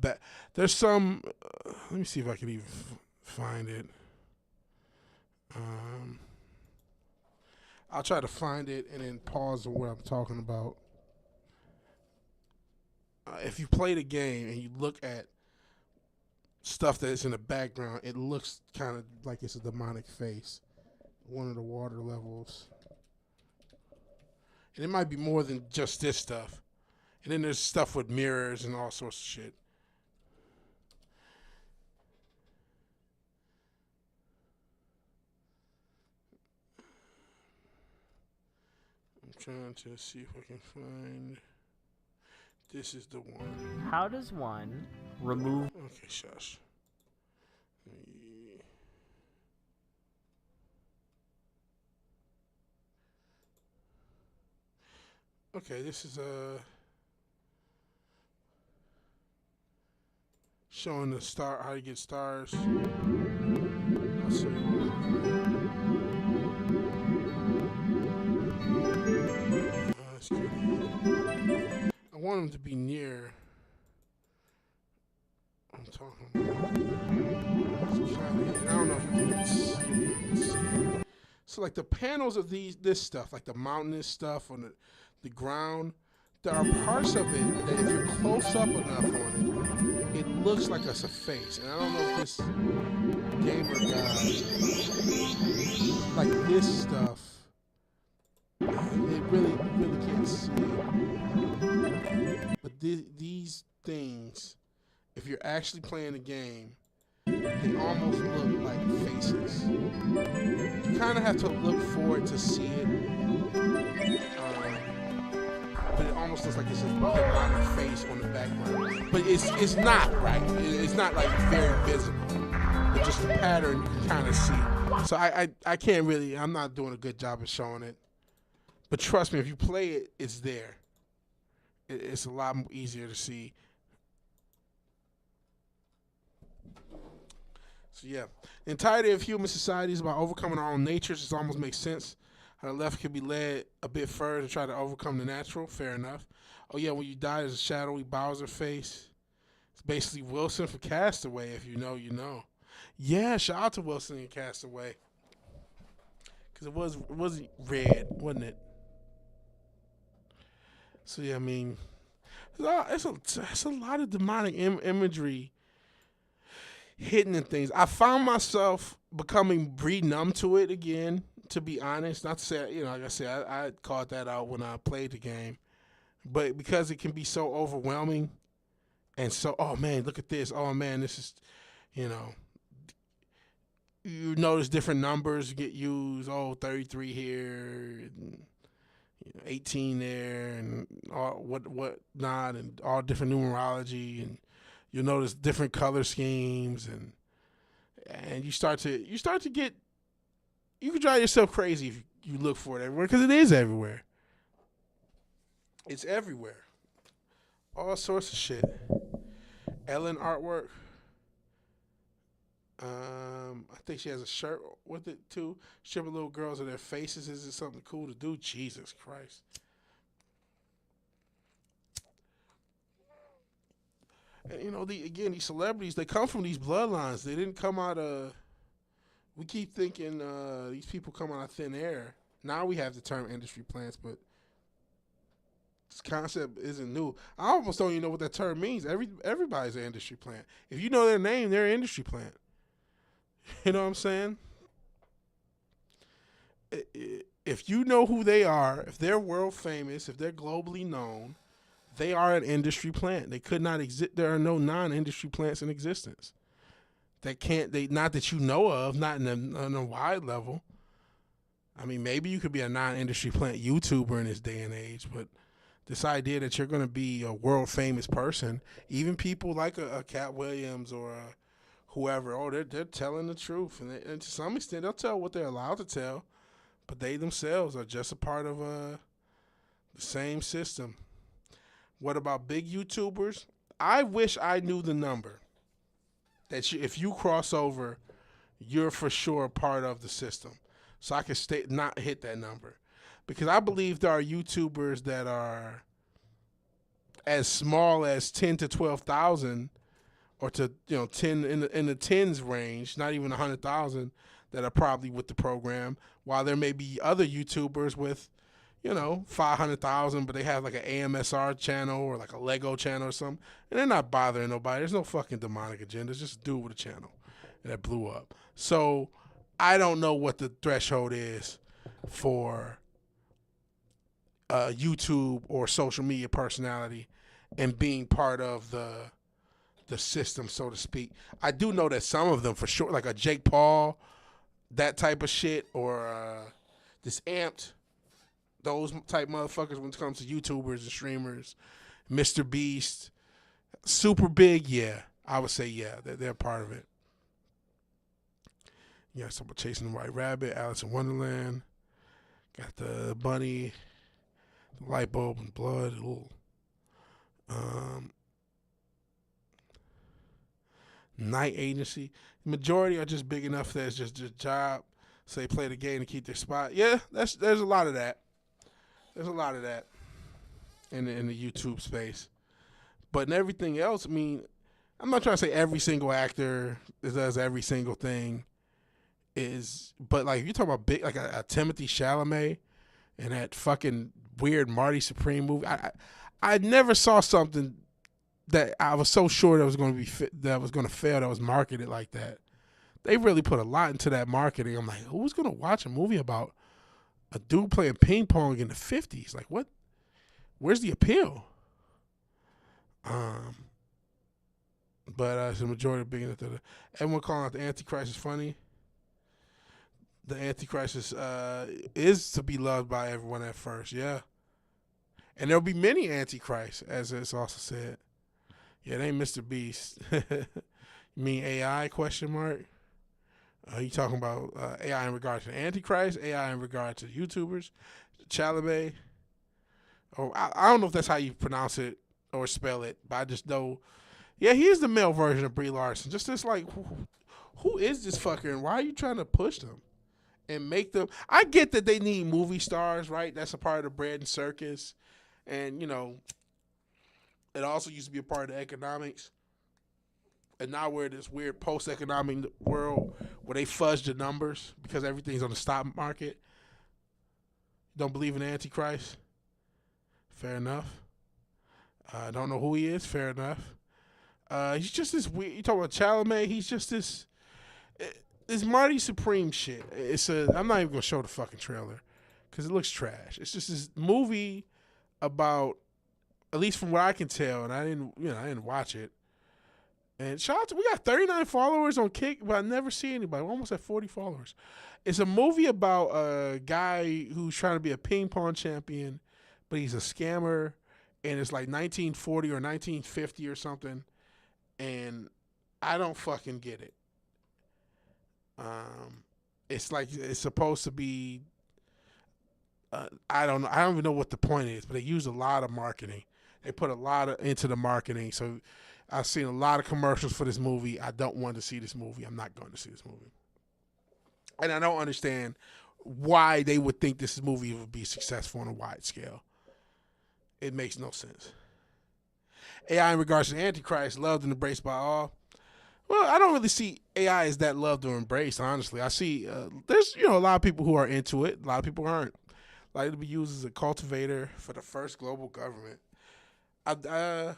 Speaker 1: there's some. Let me see if I can even find it. I'll try to find it and then pause on what I'm talking about. If you play the game and you look at stuff that's in the background, it looks kind of like it's a demonic face. One of the water levels. And it might be more than just this stuff. And then there's stuff with mirrors and all sorts of shit. I'm trying to see if I can find. This is the one.
Speaker 10: How does one remove...
Speaker 1: Okay, shush. Okay, this is showing the star, how you get stars. I'll show you. That's good. I want them to be near. I'm talking about. I don't know if you can see it. So, like, the panels of this stuff, like the mountainous stuff on the ground, there are parts of it that if you're close up enough on it, it looks like it's a face. And I don't know if this gamer guy, like this stuff, it really can't see it. But these things, if you're actually playing the game, they almost look like faces. You kind of have to look for it to see it. But it almost looks like it's a demonic face on the background. But it's not, right? It's not, like, very visible. But just the pattern you can kind of see. So I can't really, I'm not doing a good job of showing it. But trust me, if you play it, it's there. It's a lot easier to see. So yeah, the entirety of human society is about overcoming our own natures. This almost makes sense. How the left can be led a bit further to try to overcome the natural. Fair enough. Oh yeah, when you die, there's a shadowy Bowser face. It's basically Wilson for Castaway. If you know, you know. Yeah, shout out to Wilson and Castaway. Because it was red, wasn't it? So yeah, I mean, it's a lot of demonic imagery hidden in things. I found myself becoming numb to it again, to be honest. Not to say, like I said, I caught that out when I played the game. But because it can be so overwhelming and so, oh man, look at this. Oh man, this is, you notice different numbers get used. Oh, 33 here, and 18 there, and all what not, and all different numerology, and you'll notice different color schemes, and you start to get, you can drive yourself crazy if you look for it everywhere, because it is everywhere. It's everywhere. All sorts of shit. Ellen artwork. I think she has a shirt with it too. Stripping little girls and their faces. Is it something cool to do? Jesus Christ. And, you know, these celebrities, they come from these bloodlines. They didn't come out of. We keep thinking these people come out of thin air. Now we have the term industry plants, but this concept isn't new. I almost don't even know what that term means. Everybody's an industry plant. If you know their name, they're an industry plant. You know what I'm saying? If you know who they are, if they're world famous, if they're globally known, they are an industry plant. They could not exist. There are no non-industry plants in existence. Not that you know of, not on a wide level. I mean, maybe you could be a non-industry plant YouTuber in this day and age, but this idea that you're going to be a world famous person, even people like a Cat Williams or whoever, they're telling the truth, and to some extent they'll tell what they're allowed to tell, but they themselves are just a part of the same system. What about big YouTubers? I wish I knew the number. That if you cross over, you're for sure a part of the system. So I could not hit that number. Because I believe there are YouTubers that are as small as 10 to 12,000 or to 10 in the tens range, not even 100,000 that are probably with the program, while there may be other YouTubers with 500,000, but they have like an AMSR channel or like a Lego channel or something, and they're not bothering nobody. There's no fucking demonic agenda. It's just a dude with a channel that blew up. So I don't know what the threshold is for YouTube or social media personality and being part of the system, so to speak. I do know that some of them for sure, like a Jake Paul, that type of shit, or this Amped, those type motherfuckers when it comes to YouTubers and streamers, Mr. Beast, super big, yeah. I would say, yeah, they're part of it. Yeah, someone chasing the White Rabbit, Alice in Wonderland. Got the bunny, the light bulb and blood. Night Agency. The majority are just big enough that it's just a job. So they play the game to keep their spot. Yeah, there's a lot of that. There's a lot of that in the YouTube space. But in everything else, I mean, I'm not trying to say every single actor does every single thing. But like if you talk about big, like a Timothy Chalamet and that fucking weird Marty Supreme movie, I never saw something that I was so sure that was going to fail, that was marketed like that. They really put a lot into that marketing. I'm like, who's going to watch a movie about a dude playing ping pong in the 50s? Like, what? Where's the appeal? But the majority of being everyone calling out the Antichrist is funny. The Antichrist is to be loved by everyone at first, yeah. And there'll be many Antichrists, as it's also said. Yeah, it ain't Mr. Beast. You mean AI, question mark? You talking about AI in regard to the Antichrist, AI in regard to the YouTubers, Chalamet? Or I don't know if that's how you pronounce it or spell it, but I just know, yeah, he is the male version of Brie Larson. Just this, like, who is this fucker and why are you trying to push them and make them? I get that they need movie stars, right? That's a part of the bread and circus. And, it also used to be a part of the economics. And now we're in this weird post-economic world where they fudge the numbers because everything's on the stock market. Don't believe in the Antichrist? Fair enough. I don't know who he is. Fair enough. He's just this weird. You talk about Chalamet. He's just this Marty Supreme shit. I'm not even gonna show the fucking trailer because it looks trash. It's just this movie about, at least from what I can tell, and I didn't watch it. And shout out to, we got 39 followers on Kick, but I never see anybody. We're almost at 40 followers. It's a movie about a guy who's trying to be a ping pong champion, but he's a scammer, and it's like 1940 or 1950 or something, and I don't fucking get it. It's like it's supposed to be. I don't know. I don't even know what the point is, but they use a lot of marketing. They put a lot into the marketing. So I've seen a lot of commercials for this movie. I don't want to see this movie. I'm not going to see this movie. And I don't understand why they would think this movie would be successful on a wide scale. It makes no sense. AI in regards to the Antichrist, loved and embraced by all. Well, I don't really see AI as that loved or embraced, honestly. I see there's, a lot of people who are into it. A lot of people aren't. Like to be used as a cultivator for the first global government. I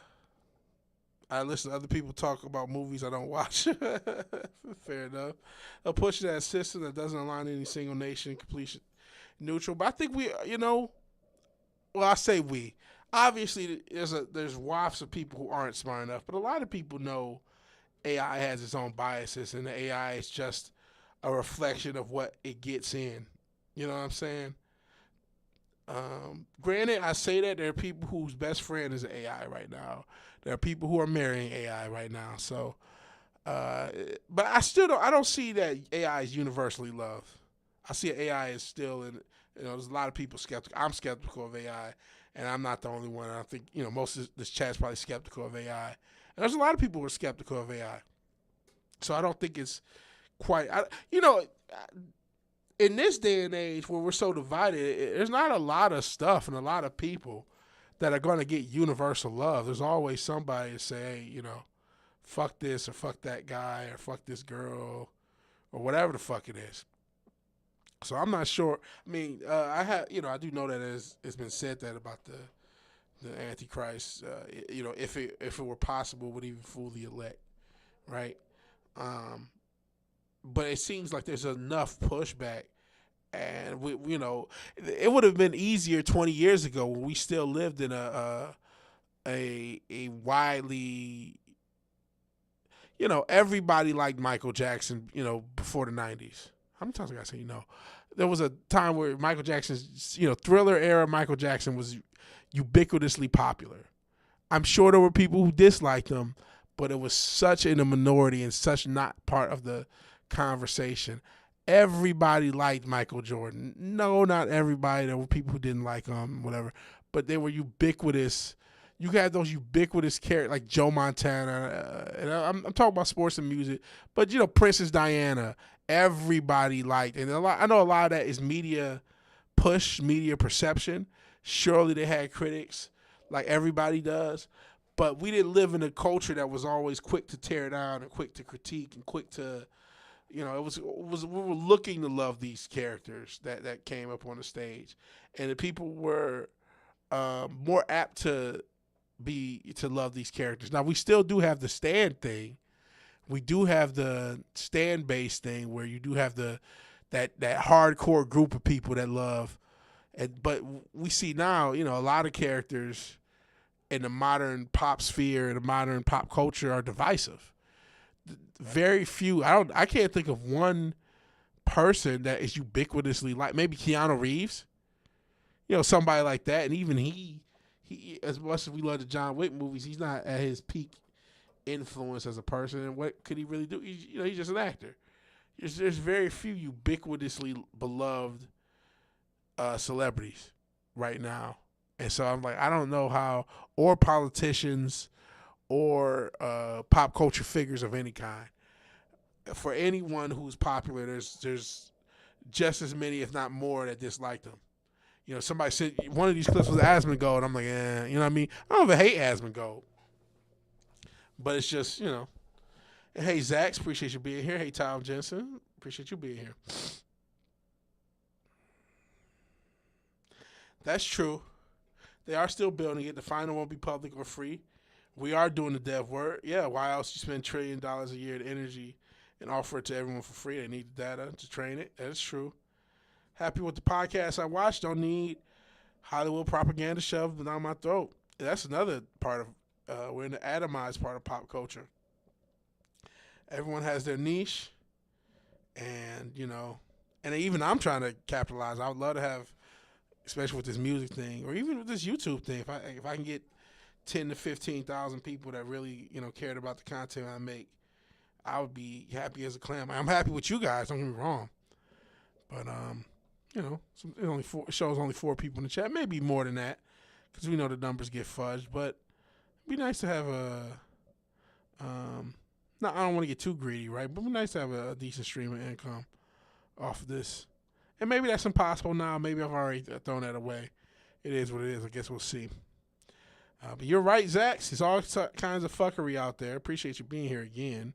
Speaker 1: listen to other people talk about movies I don't watch. Fair enough. A push that system that doesn't align any single nation, completely neutral. But I think well, I say we. Obviously, there's wafts of people who aren't smart enough, but a lot of people know AI has its own biases, and the AI is just a reflection of what it gets in. You know what I'm saying? Granted, I say that there are people whose best friend is AI right now. There are people who are marrying AI right now. So, but I don't see that AI is universally loved. I see AI is still in. There's a lot of people skeptical. I'm skeptical of AI, and I'm not the only one. I think most of this chat's probably skeptical of AI, and there's a lot of people who are skeptical of AI. So I don't think it's quite. In this day and age where we're so divided, there's not a lot of stuff and a lot of people that are going to get universal love. There's always somebody to say, hey, fuck this or fuck that guy or fuck this girl or whatever the fuck it is. So I'm not sure. I mean, I do know that it's been said that about the Antichrist. If it were possible, would even fool the elect, right? But it seems like there's enough pushback, and it would have been easier 20 years ago when we still lived in a widely, everybody liked Michael Jackson, before the 90s. How many times I gotta say there was a time where Michael Jackson's, Thriller era Michael Jackson was ubiquitously popular. I'm sure there were people who disliked him, but it was such in a minority and such not part of the conversation. Everybody liked Michael Jordan. No, not everybody. There were people who didn't like him, whatever. But they were ubiquitous. You had those ubiquitous characters like Joe Montana. And I'm talking about sports and music. But, Princess Diana, everybody liked. And I know a lot of that is media push, media perception. Surely they had critics like everybody does. But we didn't live in a culture that was always quick to tear down and quick to critique and quick to, we were looking to love these characters that came up on the stage, and the people were more apt to love these characters. Now we still do have the stand thing. We do have the stand based thing where you do have that hardcore group of people that love, but we see now, a lot of characters in the modern pop sphere and the modern pop culture are divisive. Very few. I can't think of one person that is ubiquitously like, maybe Keanu Reeves, somebody like that. And even he as much as we love the John Wick movies, he's not at his peak influence as a person. And what could he really do? He's just an actor. There's very few ubiquitously beloved celebrities right now. And so I'm like, I don't know how, or politicians or pop culture figures of any kind. For anyone who's popular, there's just as many, if not more, that dislike them. Somebody said one of these clips was Asmongold. I'm like, you know what I mean? I don't even hate Asmongold. But it's just, And hey, Zach, appreciate you being here. Hey, Tom Jensen, appreciate you being here. That's true. They are still building it. The final won't be public or free. We are doing the dev work. Yeah, why else you spend $1 trillion a year in energy and offer it to everyone for free? They need the data to train it. That's true. Happy with the podcast I watched. Don't need Hollywood propaganda shoved down my throat. That's another part of, we're in the atomized part of pop culture. Everyone has their niche, and, and even I'm trying to capitalize. I would love to have, especially with this music thing, or even with this YouTube thing, if I can get 10 to 15,000 people that really, cared about the content I make, I would be happy as a clam. I'm happy with you guys, don't get me wrong. But, it shows only 4 people in the chat, maybe more than that, because we know the numbers get fudged. But it'd be nice to have I don't want to get too greedy, right? But it'd be nice to have a decent stream of income off of this. And maybe that's impossible now. Maybe I've already thrown that away. It is what it is. I guess we'll see. But you're right, Zach. There's all kinds of fuckery out there. Appreciate you being here again.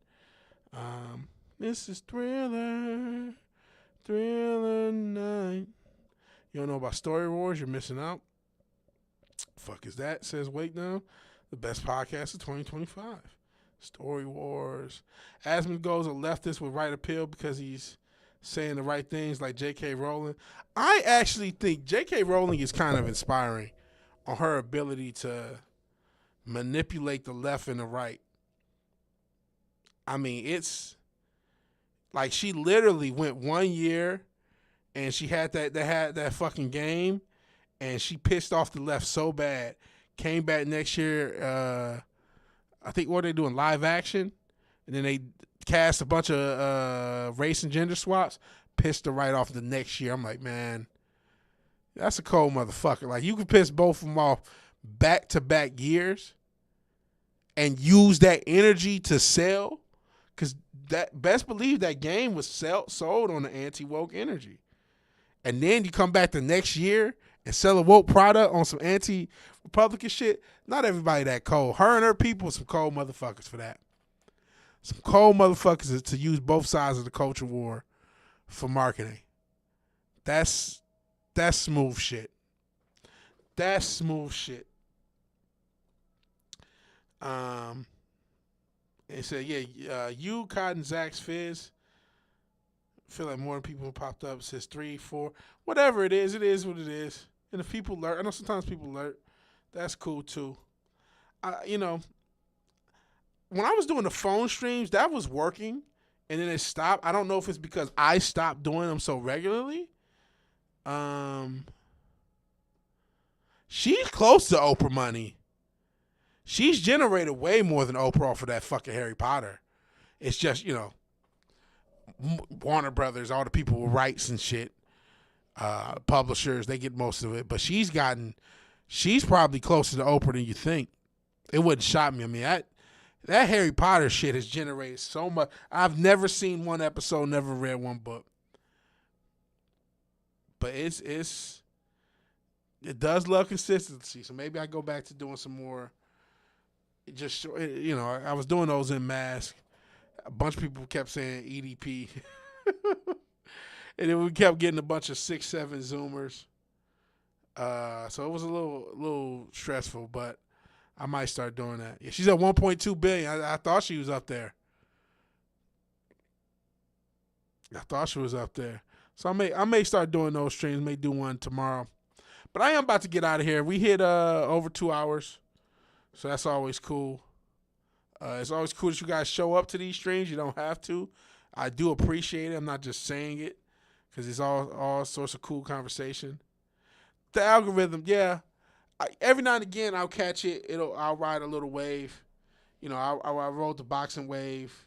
Speaker 1: This is Thriller Night. You don't know about Story Wars? You're missing out. Fuck is that? Says Wake Now. The best podcast of 2025. Story Wars. Asmund goes, a leftist with right appeal because he's saying the right things like J.K. Rowling. I actually think J.K. Rowling is kind of inspiring on her ability to manipulate the left and the right. I mean, it's like she literally went 1 year and she had that fucking game and she pissed off the left so bad. Came back next year, I think what they doing, live action, and then they cast a bunch of race and gender swaps, pissed her right off the next year. I'm like, man, that's a cold motherfucker. Like, you can piss both of them off back-to-back years and use that energy to sell, because that best believe that game was sold on the anti-woke energy. And then you come back the next year and sell a woke product on some anti-Republican shit. Not everybody that cold. Her and her people, some cold motherfuckers for that. Some cold motherfuckers to use both sides of the culture war for marketing. That's smooth shit. That's smooth shit. It said, yeah, you, Cotton, Zach's Fizz. I feel like more people popped up. It says 3, 4. Whatever it is what it is. And if people alert, I know sometimes people alert. That's cool too. You know, when I was doing the phone streams, that was working, and then it stopped. I don't know if it's because I stopped doing them so regularly. She's close to Oprah money. She's generated way more than Oprah off of that fucking Harry Potter. It's just, you know, Warner Brothers, all the people with rights and shit, publishers, they get most of it. But she's probably closer to Oprah than you think. It wouldn't shock me. I mean, that Harry Potter shit has generated so much. I've never seen one episode, never read one book. But it does love consistency. So maybe I go back to doing some more. Just, you know, I was doing those in mask. A bunch of people kept saying EDP. And then we kept getting a bunch of 6-7 Zoomers. So it was a little stressful, but I might start doing that. Yeah, she's at 1.2 billion. I thought she was up there. So I may start doing those streams. May do one tomorrow. But I am about to get out of here. We hit over 2 hours. So that's always cool. It's always cool that you guys show up to these streams. You don't have to. I do appreciate it. I'm not just saying it because it's all sorts of cool conversation. The algorithm, yeah. Every now and again, I'll catch it. I'll ride a little wave. You know, I rode the boxing wave,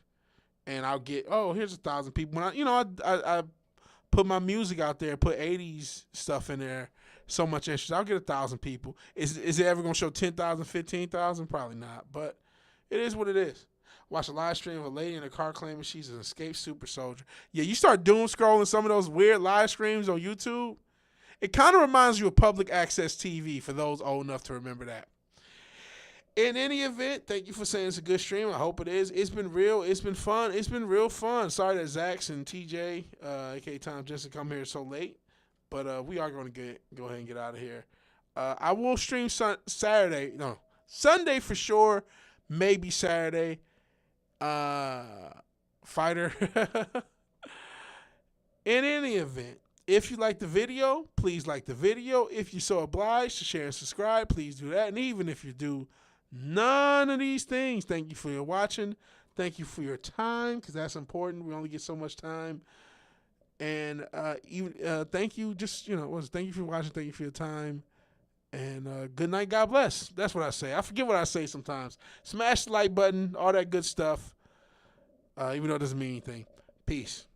Speaker 1: and I'll get, here's 1,000 people. When I put my music out there, put 80s stuff in there. So much interest. I'll get 1,000 people. Is it ever gonna show 10,000, 15,000? Probably not. But it is what it is. Watch a live stream of a lady in a car claiming she's an escaped super soldier. Yeah, you start doom scrolling some of those weird live streams on YouTube. It kind of reminds you of public access TV for those old enough to remember that. In any event, thank you for saying it's a good stream. I hope it is. It's been real. It's been fun. It's been real fun. Sorry that Zax and TJ, aka Tom Jensen, come here so late. But we are going to go ahead and get out of here. I will stream Sunday for sure. Maybe Saturday. Fighter. In any event, if you like the video, please like the video. If you're so obliged to share and subscribe, please do that. And even if you do none of these things, thank you for your watching. Thank you for your time, because that's important. We only get so much time. And thank you. Thank you for watching. Thank you for your time. And good night. God bless. That's what I say. I forget what I say sometimes. Smash the like button. All that good stuff. Even though it doesn't mean anything. Peace.